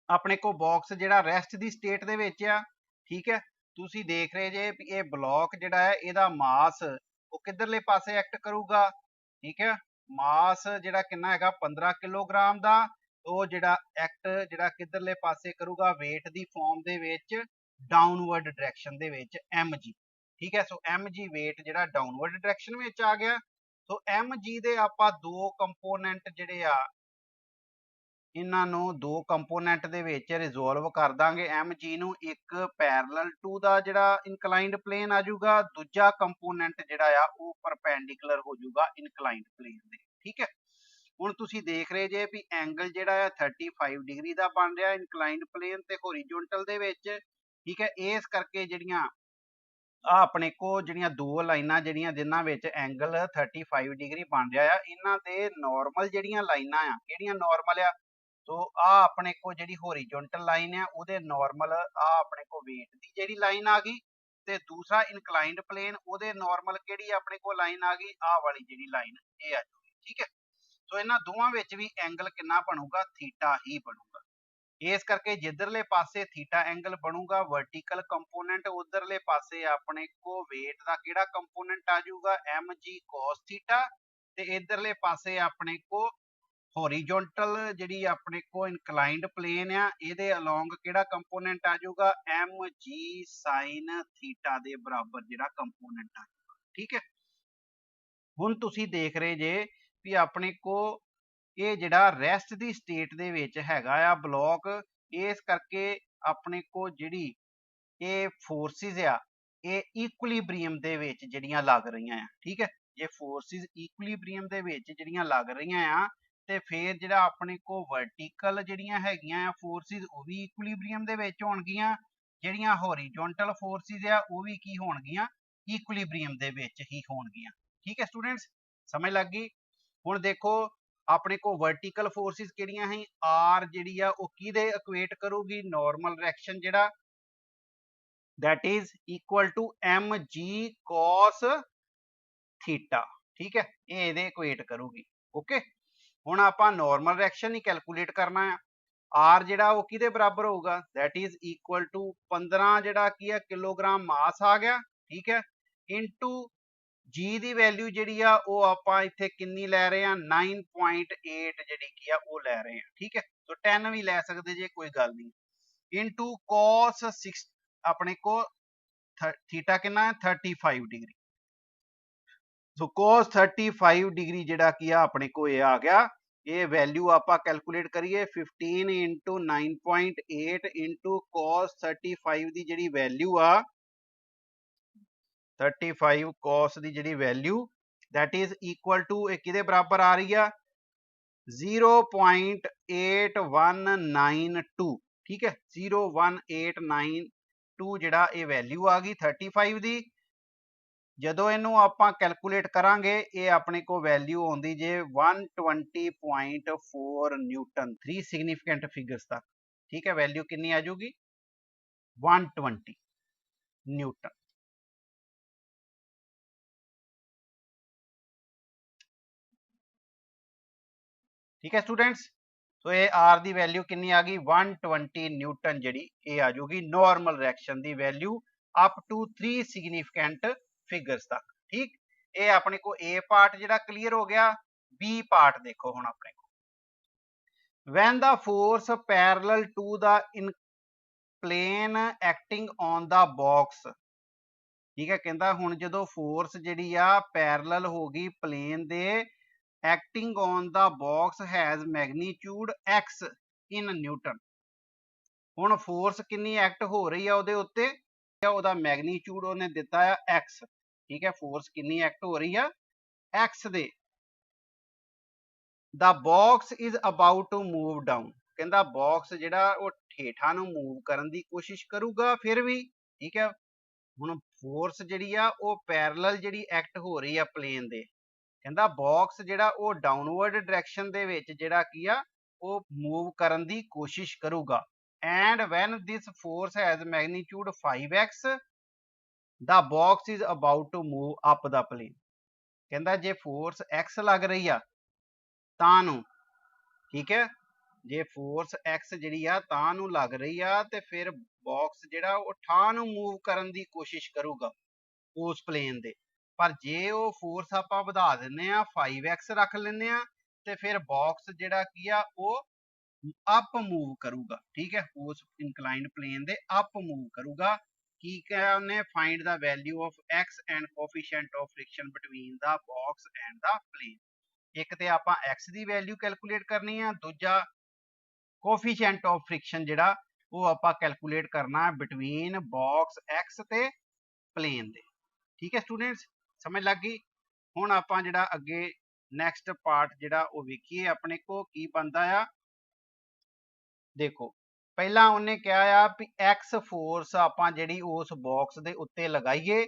अपने को बॉक्स जिहड़ा रेस्ट दी स्टेट दे विच आ, ठीक है। तुसीं देख रहे जे भी ये ब्लॉक जिहड़ा है इहदा मास वो किधरले पासे एक्ट करूगा, ठीक है। मास जिहड़ा कितना हैगा 15 किलोग्राम दा, ਉਹ ਜਿਹੜਾ ਐਕਟ ਜਿਹੜਾ ਕਿੱਧਰਲੇ ਪਾਸੇ ਕਰੂਗਾ weight ਦੀ ਫਾਰਮ ਦੇ ਵਿੱਚ ਡਾਊਨਵਰਡ ਡਾਇਰੈਕਸ਼ਨ ਦੇ ਵਿੱਚ mg, ਠੀਕ ਹੈ। ਸੋ mg weight ਜਿਹੜਾ ਡਾਊਨਵਰਡ ਡਾਇਰੈਕਸ਼ਨ ਵਿੱਚ ਆ ਗਿਆ। ਸੋ mg ਦੇ ਆਪਾਂ ਦੋ ਕੰਪੋਨੈਂਟ ਜਿਹੜੇ ਆ ਇਹਨਾਂ ਨੂੰ ਦੋ ਕੰਪੋਨੈਂਟ ਦੇ ਵਿੱਚ ਰਿਜ਼ੋਲਵ ਕਰ ਦਾਂਗੇ। mg ਨੂੰ ਇੱਕ ਪੈਰਲਲ ਟੂ ਦਾ ਜਿਹੜਾ ਇਨਕਲਾਈਨਡ ਪਲੇਨ ਆ ਜਾਊਗਾ, ਦੂਜਾ ਕੰਪੋਨੈਂਟ ਜਿਹੜਾ ਆ ਉਹ ਪਰਪੈਂਡੀਕੂਲਰ ਹੋ ਜਾਊਗਾ ਇਨਕਲਾਈਨਡ ਪਲੇਨ ਦੇ, ਠੀਕ ਹੈ। ਹੁਣ ਤੁਸੀਂ ਦੇਖ ਰਹੇ ਜੇ ਵੀ ਐਂਗਲ ਜਿਹੜਾ ਆ 35 ਡਿਗਰੀ ਦਾ ਬਣ ਰਿਹਾ ਇਨਕਲਾਈਨਡ ਪਲੇਨ ਤੇ ਹੋਰੀਜ਼ੋਨਟਲ ਦੇ ਵਿੱਚ, ਠੀਕ ਹੈ। ਇਸ ਕਰਕੇ ਜਿਹੜੀਆਂ ਆ ਆਪਣੇ ਕੋ ਜਿਹੜੀਆਂ ਦੋ ਲਾਈਨਾਂ ਜਿਹੜੀਆਂ ਜਿਨ੍ਹਾਂ ਵਿੱਚ ਐਂਗਲ 35 ਡਿਗਰੀ ਬਣ ਰਿਹਾ ਆ, ਇਹਨਾਂ ਦੇ ਨਾਰਮਲ ਜਿਹੜੀਆਂ ਲਾਈਨਾਂ ਆ ਕਿਹੜੀਆਂ ਨਾਰਮਲ ਆ, ਸੋ ਆ ਆਪਣੇ ਕੋ ਜਿਹੜੀ ਹੋਰੀਜ਼ੋਨਟਲ ਲਾਈਨ ਆ ਉਹਦੇ ਨਾਰਮਲ ਆ ਆਪਣੇ ਕੋ weight ਦੀ ਜਿਹੜੀ ਲਾਈਨ ਆ ਗਈ, ਤੇ ਦੂਸਰਾ ਇਨਕਲਾਈਨਡ ਪਲੇਨ ਉਹਦੇ ਨਾਰਮਲ ਕਿਹੜੀ ਆਪਣੇ ਕੋ ਲਾਈਨ ਆ ਗਈ, ਆ ਵਾਲੀ ਜਿਹੜੀ ਲਾਈਨ ਇਹ ਆ ਜਾਊਗੀ, ਠੀਕ ਹੈ। ਸੋ ਇਹਨਾਂ ਦੋਵਾਂ ਵਿੱਚ ਵੀ ਐਂਗਲ ਕਿੰਨਾ ਬਣੂਗਾ, ਥੀਟਾ ਹੀ ਬਣੂਗਾ। ਇਸ ਕਰਕੇ ਜਿੱਧਰਲੇ ਪਾਸੇ ਥੀਟਾ ਐਂਗਲ ਬਣੂਗਾ ਵਰਟੀਕਲ ਕੰਪੋਨੈਂਟ, ਉਧਰਲੇ ਪਾਸੇ ਆਪਣੇ ਕੋ weight ਦਾ ਕਿਹੜਾ ਕੰਪੋਨੈਂਟ ਆ ਜਾਊਗਾ mg cos ਥੀਟਾ, ਤੇ ਇਧਰਲੇ ਪਾਸੇ ਆਪਣੇ ਕੋ ਹੋਰੀਜ਼ੋਨਟਲ ਜਿਹੜੀ ਆਪਣੇ ਕੋ ਇਨਕਲਾਈਨਡ ਪਲੇਨ ਆ ਇਹਦੇ ਅਲੋਂਗ ਕਿਹੜਾ ਕੰਪੋਨੈਂਟ ਆ ਜਾਊਗਾ mg sin ਥੀਟਾ ਦੇ ਬਰਾਬਰ ਜਿਹੜਾ ਕੰਪੋਨੈਂਟ ਆ ਜਾਊਗਾ, ਠੀਕ ਹੈ। ਹੁਣ ਤੁਸੀਂ ਦੇਖ ਰਹੇ ਜੇ ਵੀ ਆਪਣੇ ਕੋ ਇਹ ਜਿਹੜਾ ਰੈਸਟ ਦੀ ਸਟੇਟ ਦੇ ਵਿੱਚ ਹੈਗਾ ਆ ਬਲੌਕ, ਇਸ ਕਰਕੇ ਆਪਣੇ ਕੋ ਜਿਹੜੀ ਇਹ ਫੋਰਸਿਸ ਆ ਇਹ ਇਕੁਇਲਿਬ੍ਰੀਅਮ ਦੇ ਵਿੱਚ ਜਿਹੜੀਆਂ ਲੱਗ ਰਹੀਆਂ ਆ, ਠੀਕ ਹੈ। ਜੇ ਫੋਰਸਿਸ ਇਕੁਇਲਿਬ੍ਰੀਅਮ ਦੇ ਵਿੱਚ ਜਿਹੜੀਆਂ ਲੱਗ ਰਹੀਆਂ ਆ ਤੇ ਫਿਰ ਜਿਹੜਾ ਆਪਣੇ ਕੋ ਵਰਟੀਕਲ ਜਿਹੜੀਆਂ ਹੈਗੀਆਂ ਆ ਫੋਰਸਿਸ ਉਹ ਵੀ ਇਕੁਇਲਿਬ੍ਰੀਅਮ ਦੇ ਵਿੱਚ ਹੋਣਗੀਆਂ, ਜਿਹੜੀਆਂ ਹੋਰੀਜ਼ੋਨਟਲ ਫੋਰਸਿਸ ਆ ਉਹ ਵੀ ਕੀ ਹੋਣਗੀਆਂ, ਇਕੁਇਲਿਬ੍ਰੀਅਮ ਦੇ ਵਿੱਚ ਹੀ ਹੋਣਗੀਆਂ, ਠੀਕ ਹੈ ਸਟੂਡੈਂਟਸ, ਸਮਝ ਲੱਗ ਗਈ। ਹੁਣ ਦੇਖੋ ਆਪਣੇ ਕੋ ਵਰਟੀਕਲ ਫੋਰਸਿਸ ਕਿਹੜੀਆਂ ਹੈ, ਆਰ ਜਿਹੜੀ ਆ ਉਹ ਕਿਹਦੇ ਇਕੁਏਟ ਕਰੂਗੀ, ਨਾਰਮਲ ਡਾਇਰੈਕਸ਼ਨ ਜਿਹੜਾ that is equal to mg cos theta, ठीक है, ये ਇਹਦੇ ਇਕੁਏਟ ਕਰੂਗੀ। ਓਕੇ, ਹੁਣ ਆਪਾਂ ਨਾਰਮਲ ਡਾਇਰੈਕਸ਼ਨ ਹੀ ਕੈਲਕੂਲੇਟ ਕਰਨਾ ਹੈ। r ਜਿਹੜਾ ਉਹ ਕਿਹਦੇ ਬਰਾਬਰ ਹੋਊਗਾ, that is equal to 15 ਜਿਹੜਾ ਕੀ ਹੈ ਕਿਲੋਗ੍ਰਾਮ ਮਾਸ ਆ ਗਿਆ, ਠੀਕ ਹੈ, ਇਨਟੂ g ਦੀ ਵੈਲਿਊ ਜਿਹੜੀ ਆ ਉਹ ਆਪਾਂ ਇੱਥੇ ਕਿੰਨੀ ਲੈ ਰਹੇ ਆ 9.8 ਜਿਹੜੀ ਕੀ ਆ ਉਹ ਲੈ ਰਹੇ ਆ, ਠੀਕ ਹੈ। ਸੋ 10 ਵੀ ਲੈ ਸਕਦੇ ਜੇ ਕੋਈ ਗੱਲ ਨਹੀਂ, ਇਨਟੂ cos 6 ਆਪਣੇ को थीटा कितना है 35 डिग्री। सो cos 35 डिग्री ਜਿਹੜਾ ਕੀ ਆ ਆਪਣੇ को ਇਹ ਆ ਗਿਆ, ਇਹ ਵੈਲਿਊ ਆਪਾਂ ਕੈਲਕੂਲੇਟ ਕਰੀਏ 15 into 9.8 into cos 35 ਦੀ ਜਿਹੜੀ ਵੈਲਿਊ ਆ 35 cos ਦੀ ਜਿਹੜੀ value that is equal to ਇਹ ਕਿਹਦੇ ਬਰਾਬਰ ਆ ਰਹੀ ਆ 0.8192, ਠੀਕ ਹੈ। 0.1892 ਜਿਹੜਾ ਇਹ ਵੈਲਿਊ ਆ ਗਈ 35 ਦੀ। ਜਦੋਂ ਇਹਨੂੰ ਆਪਾਂ ਕੈਲਕੂਲੇਟ ਕਰਾਂਗੇ ਇਹ ਆਪਣੇ ਕੋ ਵੈਲਿਊ ਆਉਂਦੀ ਜੇ 120.4 ਨਿਊਟਨ, 3 ਸਿਗਨੀਫੀਕੈਂਟ ਫਿਗਰਸ ਤੱਕ, ਠੀਕ ਹੈ। ਵੈਲਿਊ ਕਿੰਨੀ ਆ ਜਾਊਗੀ 120 ਨਿਊਟਨ। ठीक है स्टूडेंट्स। तो ये आर की वैल्यू कितनी आ गई 120 न्यूटन जी ये आ जाऊगी नॉर्मल रिएक्शन की वैल्यू अप टू 3 सिग्निफिकेंट फिगर्स तक। ठीक, ये अपने को ए पार्ट जो क्लीयर हो गया। बी पार्ट देखो हुण अपने को, when the force parallel to the in plane acting on the box। ठीक है, कहता हुण जदों फोर्स जिहड़ी आ पैरेलल हो गई प्लेन दे acting on the box has magnitude X in newton. हुण फोर्स कितनी एक्ट हो रही है ਉਹਦੇ ਉੱਤੇ, ਉਹਦਾ मैग्नीट्यूड ਉਹਨੇ ਦਿੱਤਾ ਆ x। ठीक है, फोर्स कितनी एक्ट हो रही है x ਦੇ। The box is about to move down, कहता बॉक्स जिहड़ा ਉਹ ਹੇਠਾਂ ਨੂੰ मूव ਕਰਨ ਦੀ कोशिश करूगा फिर भी। ठीक है, ਹੁਣ फोर्स जिहड़ी आ ਉਹ पैरेलल जिहड़ी एक्ट हो रही है प्लेन ਦੇ, ਕਹਿੰਦਾ बॉक्स जिहड़ा ਉਹ डाउनवर्ड डायरेक्शन ਦੇ ਵਿੱਚ ਜਿਹੜਾ ਕੀ ਆ ਉਹ मूव ਕਰਨ ਦੀ कोशिश करूगा। And when this force has magnitude 5x the box is about to move up the plane। ਕਹਿੰਦਾ ਜੇ फोर्स x ਲੱਗ ਰਹੀ ਆ ਤਾਂ ਨੂੰ, ठीक है, ਜੇ फोर्स x ਜਿਹੜੀ ਆ ਤਾਂ ਨੂੰ ਲੱਗ ਰਹੀ ਆ ਤੇ ਫਿਰ ਬਾਕਸ ਜਿਹੜਾ ਉਹ ਠਾਹ ਨੂੰ ਮੂਵ ਕਰਨ ਦੀ ਕੋਸ਼ਿਸ਼ ਕਰੂਗਾ ਉਸ ਪਲੇਨ ਦੇ। ਪਰ ਜੇ ਉਹ ਫੋਰਸ ਆਪਾਂ ਵਧਾ ਦਿੰਨੇ ਆ 5x ਰੱਖ ਲੈਂਦੇ ਆ ਤੇ ਫਿਰ ਬਾਕਸ ਜਿਹੜਾ ਕੀ ਆ ਉਹ ਅਪ ਮੂਵ ਕਰੂਗਾ। ਠੀਕ ਹੈ, ਉਸ ਇਨਕਲਾਈਨਡ ਪਲੇਨ ਦੇ ਅਪ ਮੂਵ ਕਰੂਗਾ। ਕੀ ਕਿਹਾ ਉਹਨੇ, find the value of x and coefficient of friction between the box and the plane. एक तो आप x की वैल्यू कैलकुलेट करनी है, दूजा कोफिशिएंट ऑफ फ्रिक्शन जिहड़ा वो आप कैलकुलेट करना है बिटवीन बॉक्स x ते प्लेन दे। ठीक है स्टूडेंट्स, समझ लग गई। हुण आपां जिहड़ा अगे नैक्सट पार्ट जिहड़ा वो वेखीए अपने को की बनता आ। देखो पहला उन्हें कहा आ भी x फोर्स आपां जिहड़ी उस बॉक्स दे उत्ते लगाईए।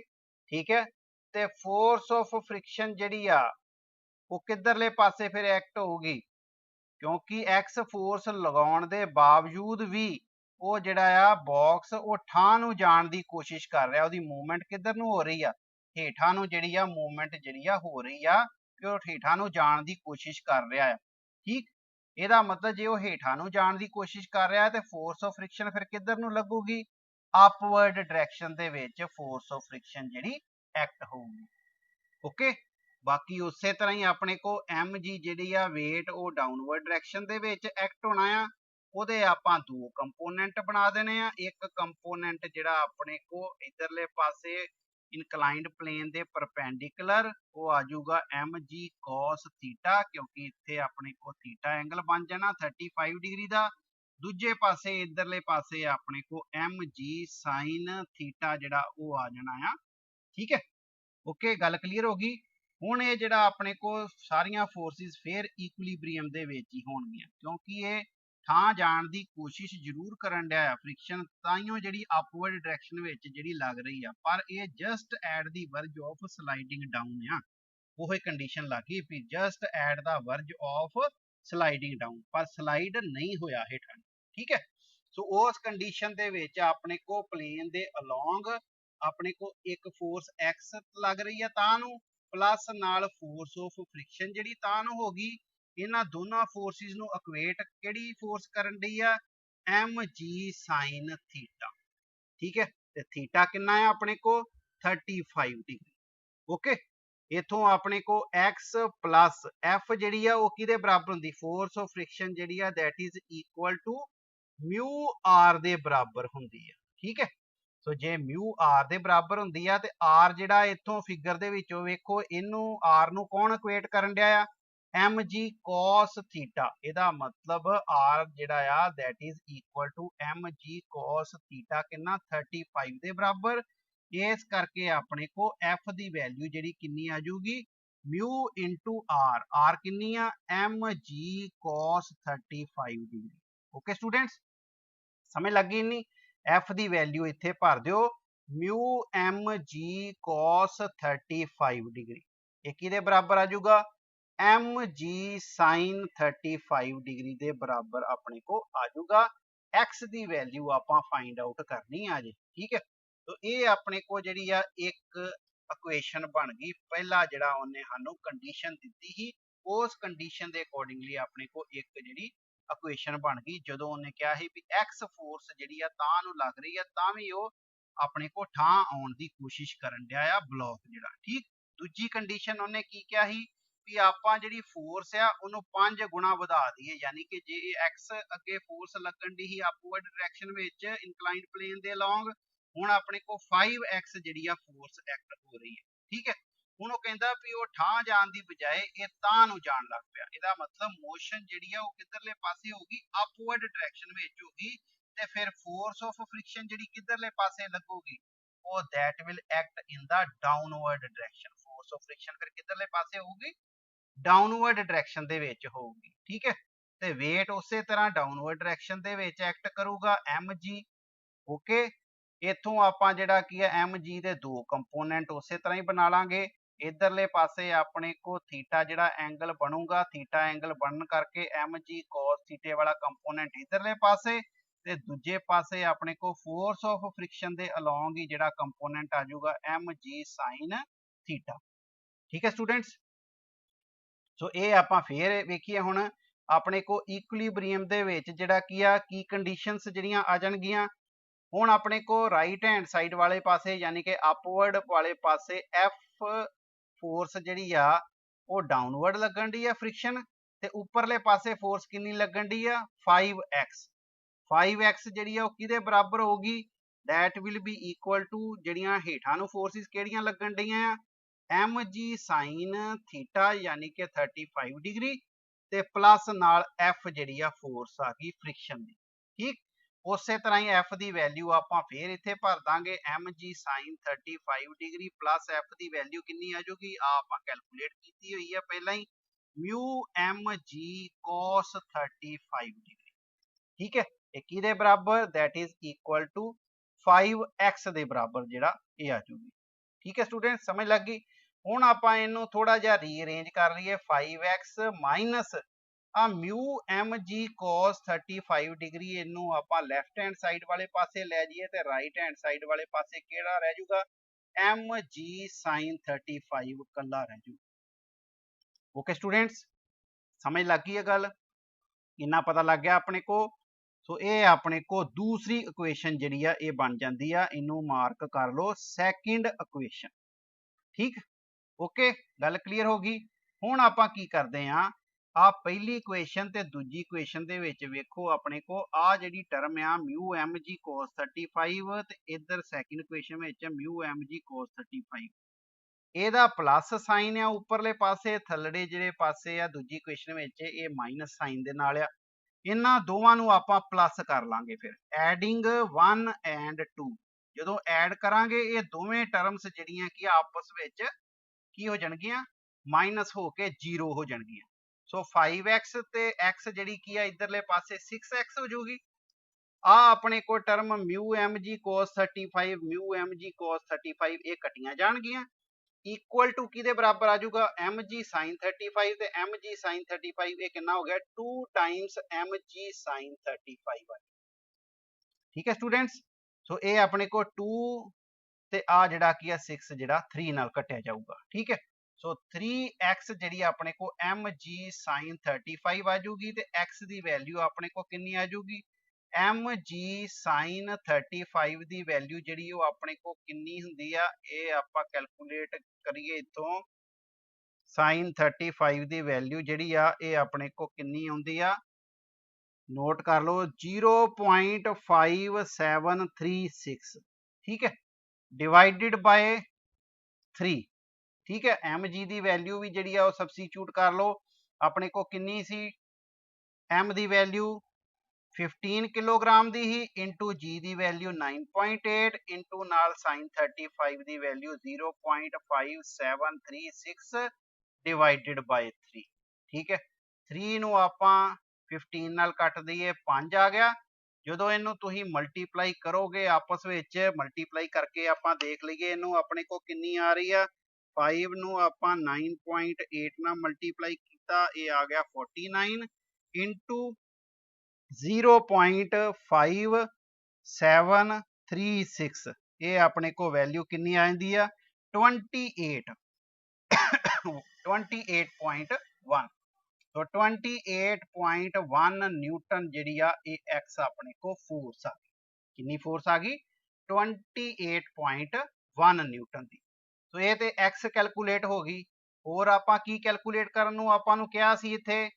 ठीक है, ते फोर्स ऑफ फ्रिक्शन जिहड़ी आ वो किधरले पासे फिर एक्ट होगी, क्योंकि एक्स फोर्स लगाउण दे बावजूद भी वो जिहड़ा आ बॉक्स वो ਠਾਹ ਨੂੰ ਜਾਣ ਦੀ कोशिश कर रहा, ਉਹਦੀ मूवमेंट किधर ਨੂੰ हो रही आ ਹੇਠਾਂ ਨੂੰ ਜਿਹੜੀ ਆ मूवमेंट ਜਿਹੜੀ ਆ ਹੋ ਰਹੀ ਆ ਕਿ ਉਹ ਹੇਠਾਂ ਨੂੰ ਜਾਣ ਦੀ कोशिश कर ਰਿਹਾ ਆ। ठीक, ਇਹਦਾ ਮਤਲਬ ਜੇ ਉਹ ਹੇਠਾਂ ਨੂੰ ਜਾਣ ਦੀ कोशिश कर ਰਿਹਾ ਤੇ फोर्स ऑफ फ्रिक्शन फिर किधर ਨੂੰ लगूगी, अपवर्ड डायरेक्शन ਦੇ ਵਿੱਚ फोर्स ऑफ फ्रिक्शन ਜਿਹੜੀ एक्ट होगी। ओके, बाकी उस तरह ही अपने को एम जी जी वेट वो downward direction they which act होना आ। ਉਹਦੇ ਆਪਾਂ दो कंपोनेंट बना देने आ। एक कंपोनेंट जिहड़ा अपने को इधरले पासे इनकलाइंड प्लेन दे परपेंडिकुलर वो आ जाऊगा एम जी कॉस थीटा, क्योंकि इत्थे अपने को थीटा एंगल बन जाना 35 डिग्री का। दूजे पासे इधरले पासे अपने को एम जी साइन थीटा जिहड़ा वो आ जाना आ। ठीक है, ओके, गल क्लीयर होगी। ਹੁਣ ਇਹ ਜਿਹੜਾ ਆਪਣੇ ਕੋ ਸਾਰੀਆਂ ਫੋਰਸਿਸ ਫਿਰ ਇਕੁਇਲਿਬ੍ਰੀਅਮ ਦੇ ਵਿੱਚ ਹੀ ਹੋਣਗੀਆਂ, ਕਿਉਂਕਿ ਇਹ ਥਾਂ ਜਾਣ ਦੀ ਕੋਸ਼ਿਸ਼ ਜ਼ਰੂਰ ਕਰਨ ਡਿਆ ਆ ਫ੍ਰਿਕਸ਼ਨ ਤਾਈਓ ਜਿਹੜੀ ਅਪਵਰਡ ਡਾਇਰੈਕਸ਼ਨ ਵਿੱਚ ਜਿਹੜੀ ਲੱਗ ਰਹੀ ਆ, ਪਰ ਇਹ just at the verge of sliding down ਆ। ਉਹ ਕੰਡੀਸ਼ਨ ਲੱਗ ਗਈ ਵੀ just at the verge of sliding down, ਪਰ ਸਲਾਈਡ ਨਹੀਂ ਹੋਇਆ ਹੇਠਾਂ। ਠੀਕ ਹੈ, ਸੋ ਉਸ ਕੰਡੀਸ਼ਨ ਦੇ ਵਿੱਚ ਆਪਣੇ ਕੋ ਪਲੇਨ ਦੇ ਅਲੋਂਗ ਆਪਣੇ ਕੋ ਇੱਕ ਫੋਰਸ x ਲੱਗ ਰਹੀ ਆ ਤਾਂ ਨੂੰ प्लस नाल फोर्स ऑफ फ्रिक्शन जिहड़ी तां नूं हो गई। इन्हां दोनों फोर्सिस नूं इक्वेट किहड़ी फोर्स करन दी आ एम जी साइन थीटा। ठीक है, ते थीटा कितना है अपने को 35 डिग्री। ओके, इथों अपने को x प्लस एफ जिहड़ी आ वो किहदे बराबर हुंदी, फोर्स ऑफ फ्रिक्शन जिहड़ी आ that is equal to mu R दे बराबर हुंदी है। ठीक है, सो जे म्यू आर दे बराबर हुंदी आ ते आर जिहड़ा इत्थों फिगर दे विचों वेखो इनू आर नू कौन इक्वेट करन दिया आ एम जी कॉस थीटा। इहदा मतलब आर जिहड़ा आ that is equal to M G cos theta कितना 35 दे बराबर। इस करके अपने को एफ दी वैल्यू जिहड़ी किन्नी आ जाऊगी म्यू इंटू आर, आर किन्नी आ M G cos 35 degree. Okay students, समझ लग गई नहीं। एफ की वैल्यू इत्थे भर दिओ mu M G cos 35 degree, ये किहदे बराबर आ जाऊगा एम जी साइन 35 डिग्री के बराबर अपने को आ जाऊगा। एक्स की वैल्यू आपां फाइंड आउट करनी है जी। ठीक है, तो ये अपने को जिहड़ी आ एक इक्वेशन बन गई। पहला जिहड़ा उन्हें सानू कंडीशन दी ही उस कंडीशन के अकॉर्डिंगली अपने को एक जी इक्वेशन बन गई जो उन्हें कहा है भी एक्स फोर्स जी तां नूं लग रही है तां भी वो अपने को थां आउण की कोशिश करन दिया ब्लॉक जिहड़ा ठीक। दूजी कंडीशन उन्हें की कहा ही भी आपां जिहड़ी फोर्स आ उन्होंने 5 गुणा वधा दईए यानी कि जे एक्स अगे फोर्स लगन दी ही अपवर्ड डायरैक्शन विच इंक्लाइंड प्लेन दे अलोंग हुण अपने को 5x जिहड़ी आ फोर्स एक्ट हो रही है ठीक है। ਹੁਣ ਉਹ ਕਹਿੰਦਾ ਵੀ ਉਹ ਠਾਂ ਜਾਣ ਦੀ ਬਜਾਏ ਇਹ ਤਾਂ ਨੂੰ ਜਾਣ ਲੱਗ ਪਿਆ ਇਹਦਾ ਮਤਲਬ ਮੋਸ਼ਨ ਜਿਹੜੀ ਆ ਉਹ ਕਿੱਧਰਲੇ ਪਾਸੇ ਹੋਗੀ ਅਪਵਰਡ ਡਾਇਰੈਕਸ਼ਨ ਵਿੱਚ ਹੋਗੀ ਤੇ ਫਿਰ ਫੋਰਸ ਆਫ ਫ੍ਰਿਕਸ਼ਨ ਜਿਹੜੀ ਕਿੱਧਰਲੇ ਪਾਸੇ ਲੱਗੂਗੀ ਉਹ that will act in the downward direction force of friction ਫਿਰ ਕਿੱਧਰਲੇ ਪਾਸੇ ਹੋਊਗੀ ਡਾਊਨਵਰਡ ਡਾਇਰੈਕਸ਼ਨ ਦੇ ਵਿੱਚ ਹੋਊਗੀ ਠੀਕ ਹੈ। ਤੇ weight ਉਸੇ ਤਰ੍ਹਾਂ ਡਾਊਨਵਰਡ ਡਾਇਰੈਕਸ਼ਨ ਦੇ ਵਿੱਚ ਐਕਟ ਕਰੂਗਾ mg ਓਕੇ। ਇਥੋਂ ਆਪਾਂ ਜਿਹੜਾ ਕੀ ਹੈ mg ਦੇ ਦੋ ਕੰਪੋਨੈਂਟ ਉਸੇ ਤਰ੍ਹਾਂ ਹੀ ਬਣਾ ਲਾਂਗੇ इधरले पासे अपने को थीटा जिहड़ा एंगल बनूगा थीटा एंगल बनन करके mg cos थीटे वाला कंपोनेंट इधरले पासे ते दूजे पासे अपने को फोर्स ऑफ फ्रिक्शन दे अलोंग ही जिहड़ा कंपोनेंट आ जाऊगा mg sin थीटा ठीक है स्टूडेंट्स। सो ये आपां फिर वेखीए हुण अपने को इक्विलिब्रियम दे विच जिहड़ा की आ की कंडीशनस जिहड़ियां आ जाणगीਆਂ हुण अपने को राइट हैंड साइड वाले पासे यानी कि अपवर्ड वाले पासे एफ फोर्स जिहड़ी आ वो डाउनवर्ड लगन दी आ फ्रिक्शन ते उपरले पासे फोर्स कितनी लगन दी आ 5x 5x जिहड़ी आ किहदे बराबर होगी that will be equal to जिहड़ियां हेठां नूं फोर्सिस किहड़ियां लगन डईयां आ mg sin थीटा यानी कि 35 डिग्री ते प्लस नाल f जिहड़ी आ फोर्स आ गई फ्रिक्शन दी ठीक। ਉਸੇ ਤਰ੍ਹਾਂ ਹੀ f ਦੀ ਵੈਲਿਊ ਆਪਾਂ ਫੇਰ ਇੱਥੇ ਭਰ ਦਾਂਗੇ mg sin 35 degree plus f ਦੀ ਵੈਲਿਊ ਕਿੰਨੀ ਆ ਜਾਊਗੀ ਆ ਆਪਾਂ ਕੈਲਕੂਲੇਟ ਕੀਤੀ ਹੋਈ ਆ ਪਹਿਲਾਂ ਹੀ mu mg cos 35 ਡਿਗਰੀ ਠੀਕ ਹੈ। ਇਹ ਕਿਹਦੇ ਬਰਾਬਰ that is equal to 5x ਦੇ ਬਰਾਬਰ ਜਿਹੜਾ ਇਹ ਆ ਜਾਊਗੀ ਠੀਕ ਹੈ ਸਟੂਡੈਂਟ ਸਮਝ ਲੱਗ ਗਈ। ਹੁਣ ਆਪਾਂ ਇਹਨੂੰ ਥੋੜਾ ਜਿਹਾ ਰੀਅਰੇਂਜ ਕਰ ਲਈਏ 5x ਮਾਈਨਸ ਆ म्यू mg cos 35 डिग्री इनू ਆਪਾਂ ਲੈਫਟ हैंड साइड वाले पासे ले जाइए ते राइट हैंड साइड वाले पासे केड़ा रह जाऊगा mg sin 35 कला रह जाऊगा। ओके स्टूडेंट्स समझ लग गई है गल इन्ना पता लग गया अपने को। सो ये अपने को दूसरी इक्वेशन जिहड़ी आ ये बन जाती है इनू मार्क कर लो सैकेंड इक्वेशन ठीक। ओके गल क्लीयर होगी। हुण आपां की करदे हां आ पहली इक्वेशन ते दूजी इक्वेशन दे विच वेखो अपने को आ जिहड़ी टर्म आ म्यू mg cos 35 ते इधर second equation which mu mg cos 35 ਇਹਦਾ प्लस साइन आ उपरले पासे थल्लड़े ਜਿਹੜੇ ਪਾਸੇ ਆ ਦੂਜੀ ਇਕੁਏਸ਼ਨ ਵਿੱਚ ਇਹ ਮਾਈਨਸ ਸਾਈਨ ਦੇ ਨਾਲ ਆ ਇਹਨਾਂ ਦੋਵਾਂ ਨੂੰ ਆਪਾਂ ਪਲੱਸ ਕਰ ਲਾਂਗੇ ਫਿਰ ਐਡਿੰਗ 1 ਐਂਡ 2 ਜਦੋਂ ਐਡ ਕਰਾਂਗੇ ਇਹ ਦੋਵੇਂ ਟਰਮਸ ਜਿਹੜੀਆਂ ਕਿ ਆਪਸ ਵਿੱਚ ਕੀ ਹੋ ਜਾਣਗੀਆਂ ਮਾਈਨਸ ਹੋ ਕੇ 0 ਹੋ ਜਾਣਗੀਆਂ। सो 5x ते x जिहड़ी की है इधरले पासे 6x हो जाऊगी आ अपने को term mu mg cos 35 mu mg cos 35 ये कटियां जाणगियां इक्वल टू किहदे बराबर आ जाऊगा mg sin 35 ते mg sin 35 ये कितना हो गया 2 टाइम्स mg sin 35 ठीक है स्टूडेंट्स। सो ये अपने को 2 ते आ जिहड़ा की है 6 जिहड़ा 3 नाल कटिया जाऊगा ठीक है। सो 3x जिहड़ी अपने को mg sin 35 आ जाऊगी ते x दी वैल्यू अपने को कितनी आ जाऊगी mg sin 35 दी वैल्यू जिहड़ी वो अपने को कितनी हुंदी आ ये आपां कैलकुलेट करिए इथों sin 35 दी वैल्यू जिहड़ी आ ये अपने को कितनी आउंदी आ नोट कर लो 0.5736 ठीक है डिवाइडेड बाय 3 ठीक है। mg की वैल्यू भी जी सबस्टिट्यूट कर लो अपने को किन्नी सी m की वैल्यू 15 किलोग्राम की ही इंटू g की वैल्यू 9.8 इंटू नाल sin 35 की वैल्यू 0.5736 डिवाइडेड बाय 3 ठीक है। 3 नू आपां 15 नाल कट दईए 5 आ गया जो इनू तुसीं मल्टीप्लाई करोगे आपस विच मल्टीप्लाई करके आपां देख लीए इनू अपने को किन्नी आ रही है 5 नू आपां 9.8 नाल मल्टीप्लाई कीता ये आ गया 49 इंटू 0.5736 ये अपने को वैल्यू कितनी आ जाती है 28 28.1 तो 28.1 न्यूटन जिहड़ी आ ये एक्स अपने को फोर्स आ गई। कितनी फोर्स आ गई? 28.1 न्यूटन की। तो ये तो एक्स कैलकुलेट हो गई। और आपां की कैलकुलेट करन नूं आपां नूं कहा सी इत्थे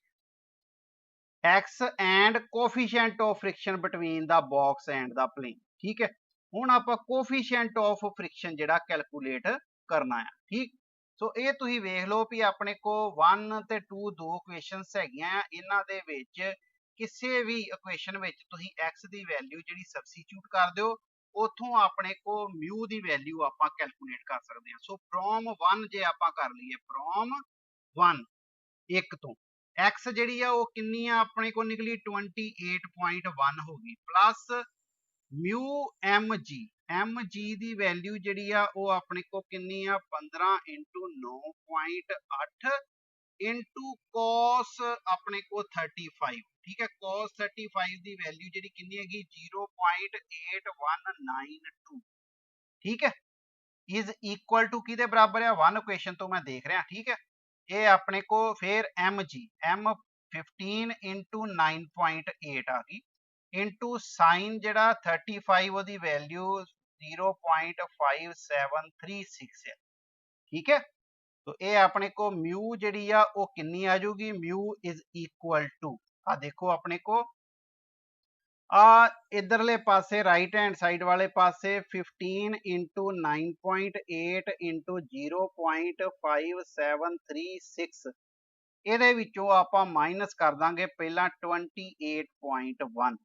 X and coefficient of friction between the box and the plane. ठीक है, हुण आपां कोफिशिएंट ऑफ फ्रिक्शन जिहड़ा कैलकुलेट करना है। ठीक, सो ये तुसीं वेख लो भी अपने को 1 ते 2 दो इक्वेशनस हैगियां, इन्हां दे विच किसी भी इक्वेशन विच तुसीं एक्स की वैल्यू जिहड़ी सबस्टिट्यूट कर दिओ, उथों अपने को म्यू की वैल्यू आपां कैलकुलेट कर सकते हैं। सो फ्रॉम 1 जे आपां कर लईए, फ्रॉम 1 एक तो एक्स जिहड़ी आ वो कितनी आ अपने को निकली 28.1 हो गई, प्लस म्यू एम जी की वैल्यू जिहड़ी आ वो अपने को कितनी आ 15 इंटू 9.8 इंटू कॉस अपने को 35। ठीक है, कॉस 35 की वैल्यू जिहड़ी कितनी हैगी 0.8192। ठीक है, इज इक्वल टू किहदे बराबर है? 1 इक्वेशन तो मैं देख रहा। ठीक है, ये अपने को फिर एम 15 इंटू 9.8 आ गई इंटू साइन जड़ा 35 ओदी वैल्यू 0.5736 है। ठीक है, तो ये अपने को म्यू जड़ी आ वो कितनी आ जाऊगी? म्यू इज इक्वल टू आ देखो अपने को इधरले पासे राइट हैंड साइड वाले पासे 15 इंटू 9.8 इंटू 0.5736 ਇਹਦੇ ਵਿੱਚੋਂ ਆਪਾਂ ਮਾਈਨਸ ਕਰ ਦਾਂਗੇ ਪਹਿਲਾਂ 28.1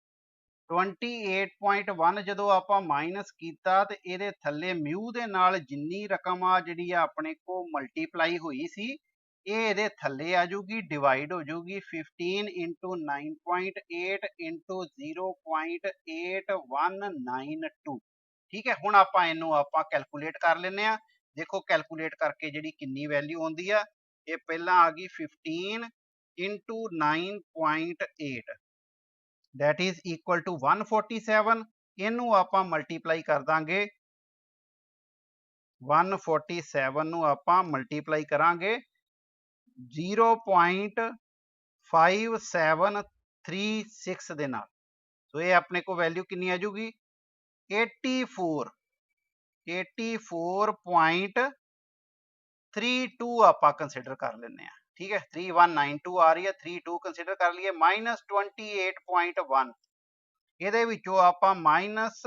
28.1 ਜਦੋਂ ਆਪਾਂ ਮਾਈਨਸ ਕੀਤਾ ਤੇ ਇਹਦੇ ਥੱਲੇ ਮਿਊ ਦੇ ਨਾਲ ਜਿੰਨੀ ਰਕਮ ਆ ਜਿਹੜੀ ਆ ਆਪਣੇ ਕੋ ਮਲਟੀਪਲਾਈ ਹੋਈ ਸੀ ਇਹ ਇਹਦੇ ਥੱਲੇ ਆ ਜੂਗੀ, ਡਿਵਾਈਡ ਹੋ ਜੂਗੀ 15 ਇੰਟੂ 9.8 ਇੰਟੂ 0.8192। ਠੀਕ ਹੈ, ਹੁਣ ਆਪਾਂ ਇਹਨੂੰ ਆਪਾਂ ਕੈਲਕੂਲੇਟ ਕਰ ਲੈਂਦੇ ਆ। ਦੇਖੋ ਕੈਲਕੂਲੇਟ ਕਰਕੇ ਜਿਹੜੀ ਕਿੰਨੀ ਵੈਲਿਊ ਆਉਂਦੀ ਆ, ਇਹ ਪਹਿਲਾਂ ਆ ਗਈ 15 into 9.8 that is equal to 147। ਇਹਨੂੰ ਆਪਾਂ ਮਲਟੀਪਲਾਈ ਕਰ ਦਾਂਗੇ 147 ਨੂੰ ਆਪਾਂ ਮਲਟੀਪਲਾਈ ਕਰਾਂਗੇ 0.5736 ਦੇ ਨਾਲ। ਸੋ ਇਹ ਆਪਣੇ ਕੋ ਵੈਲਿਊ ਕਿੰਨੀ ਆ ਜੂਗੀ 84.32 ਆਪਾਂ ਕੰਸੀਡਰ ਕਰ ਲੈਂਦੇ ਆ। ठीक है, 3192 आ रही है, 32 कंसीडर कर लिए, माइनस 28.1 ਇਹਦੇ ਵਿੱਚੋਂ ਆਪਾਂ ਮਾਈਨਸ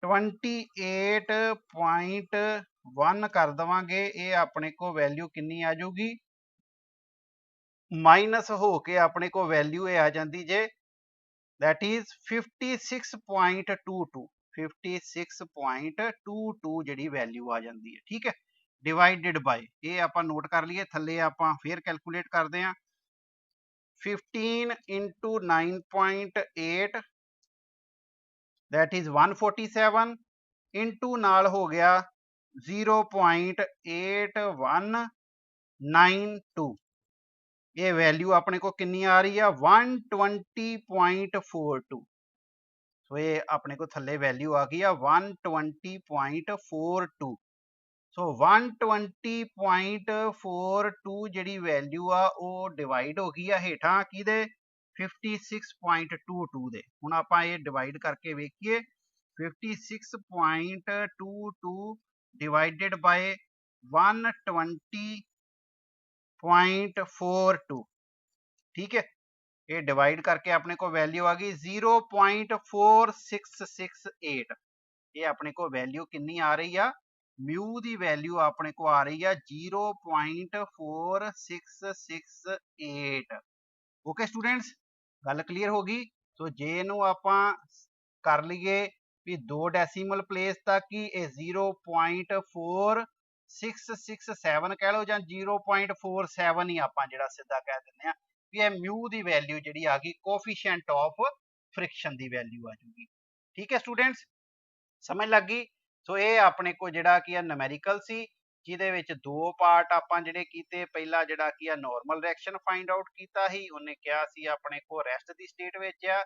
28.1 ਕਰ ਦਵਾਂਗੇ। ਇਹ ਆਪਣੇ ਕੋ ਵੈਲਿਊ ਕਿੰਨੀ ਆ ਜਾਊਗੀ? ਮਾਈਨਸ ਹੋ ਕੇ ਆਪਣੇ ਕੋ ਵੈਲਿਊ ਇਹ ਆ ਜਾਂਦੀ ਜੇ that is 56.22 56.22 ਜਿਹੜੀ ਵੈਲਿਊ ਆ ਜਾਂਦੀ ਹੈ। ਠੀਕ ਹੈ, डिवाइडेड बाय ये आप नोट कर लिए, थले आप फिर कैलकुलेट करते हैं 15 इंटू 9.8 दैट इज 147 इंटू नाल हो गया 0.8192। ये वैल्यू अपने को कितनी आ रही है 120.42। तो ये अपने को थले वैल्यू आ गई है 120.42। सो 120.42 ਜਿਹੜੀ ਵੈਲਿਊ ਆ ਉਹ ਡਿਵਾਈਡ ਹੋ ਗਈ ਆ ਹੇਠਾਂ ਕਿਹਦੇ 56.22 ਦੇ। ਹੁਣ ਆਪਾਂ ਇਹ ਡਿਵਾਈਡ ਕਰਕੇ ਵੇਖੀਏ 56.22 ਡਿਵਾਈਡਡ ਬਾਈ 120.42। ठीक है, ये डिवाइड करके अपने को वैल्यू आ गई 0.4668। ये अपने को वैल्यू कितनी आ रही है म्यू की वैल्यू अपने को आ रही है 0.4668। ओके स्टूडेंट्स, गल क्लीयर होगी। सो जे नू आपां कर लीए भी 2 डेसीमल प्लेस तक ही 0.4667 कह लो या 0.47 ही आपां जिहड़ा सीधा कह दिंदे आ भी ये म्यू की वैल्यू जिहड़ी आ गई कोफिशिएंट ऑफ फ्रिक्शन की वैल्यू आ जाएगी। ठीक है स्टूडेंट्स, समझ लग गई। सो ये अपने को जिहड़ा कि नूमेरिकल सी जिहदे विच दो पार्ट आपां जिहड़े कीते, पहला जिहड़ा कि नॉर्मल रिएक्शन फाइंड आउट कीता ही, उन्हें कहा सी अपने को रेस्ट दी स्टेट विच आ।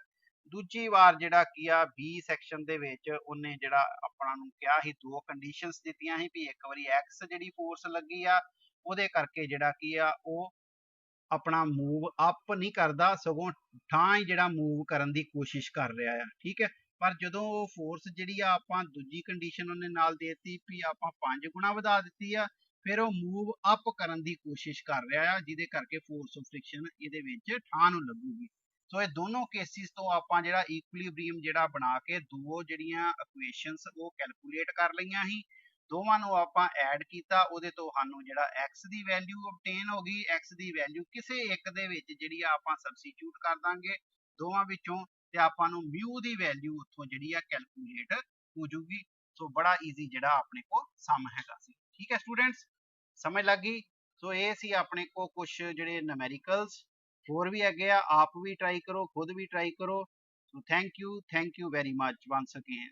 दूजी वार जिहड़ा कि बी सैक्शन दे विच उन्हें जिहड़ा अपना नूं कहा ही दो कंडीशनस दित्तियां ही भी एक वारी एक्स जिहड़ी फोर्स लगी आ उहदे करके जिहड़ा कि अपना मूव अप नहीं करता, सगों ਠਾਂ ही ਜਿਹੜਾ मूव करन दी कोशिश कर रहा है, ठीक है। पर ਜਦੋਂ फोर्स ਜਿਹੜੀ ਆ ਆਪਾਂ ਦੂਜੀ ਕੰਡੀਸ਼ਨ ਉਹਨੇ ਨਾਲ ਦੇਤੀ ਵੀ ਆਪਾਂ 5 ਗੁਣਾ ਵਧਾ ਦਿੱਤੀ ਆ, ਫਿਰ ਉਹ मूव अप ਕਰਨ ਦੀ ਕੋਸ਼ਿਸ਼ ਕਰ ਰਿਹਾ ਆ, ਜਿਹਦੇ ਕਰਕੇ फोर्स ऑफ फ्रिक्शन ਇਹਦੇ ਵਿੱਚ ਠਾਂ ਨੂੰ ਲੱਗੂਗੀ। ਸੋ ਇਹ ਦੋਨੋਂ ਕੇਸਿਸ ਤੋਂ ਆਪਾਂ ਜਿਹੜਾ ਇਕੁਇਲਿਬ੍ਰੀਅਮ ਜਿਹੜਾ ਬਣਾ ਕੇ ਦੋ ਜਿਹੜੀਆਂ ਇਕੁਏਸ਼ਨਸ ਉਹ ਕੈਲਕੂਲੇਟ ਕਰ ਲਈਆਂ ਸੀ, ਦੋਵਾਂ ਨੂੰ ਆਪਾਂ ਐਡ ਕੀਤਾ, ਉਹਦੇ ਤੋਂ ਸਾਨੂੰ ਜਿਹੜਾ x ਦੀ ਵੈਲਿਊ ਆਬਟੇਨ ਹੋ ਗਈ। x ਦੀ ਵੈਲਿਊ ਕਿਸੇ ਇੱਕ ਦੇ ਵਿੱਚ ਜਿਹੜੀ ਆ ਆਪਾਂ ਸਬਸਟੀਟਿਊਟ ਕਰ ਦਾਂਗੇ ਦੋਵਾਂ ਵਿੱਚੋਂ, ਤੇ ਆਪਾਂ ਨੂੰ ਮਿਊ ਦੀ ਵੈਲਿਊ ਉੱਥੋਂ ਜਿਹੜੀ ਆ ਕੈਲਕੂਲੇਟ ਹੋ ਜੂਗੀ। ਸੋ ਬੜਾ ਈਜ਼ੀ ਜਿਹੜਾ ਆਪਣੇ ਕੋਲ ਸਮ ਹੈਗਾ ਸੀ, ਠੀਕ ਹੈ ਸਟੂਡੈਂਟਸ, ਸਮਝ ਲੱਗ ਗਈ। ਸੋ ਇਹ ਸੀ ਆਪਣੇ ਕੋਲ ਕੁਝ ਜਿਹੜੇ ਨੂਮੈਰੀਕਲਸ, ਹੋਰ ਵੀ ਹੈਗੇ ਆ, ਆਪ ਵੀ ਟਰਾਈ ਕਰੋ, ਖੁਦ ਵੀ ਟਰਾਈ ਕਰੋ। So thank you very much ones again.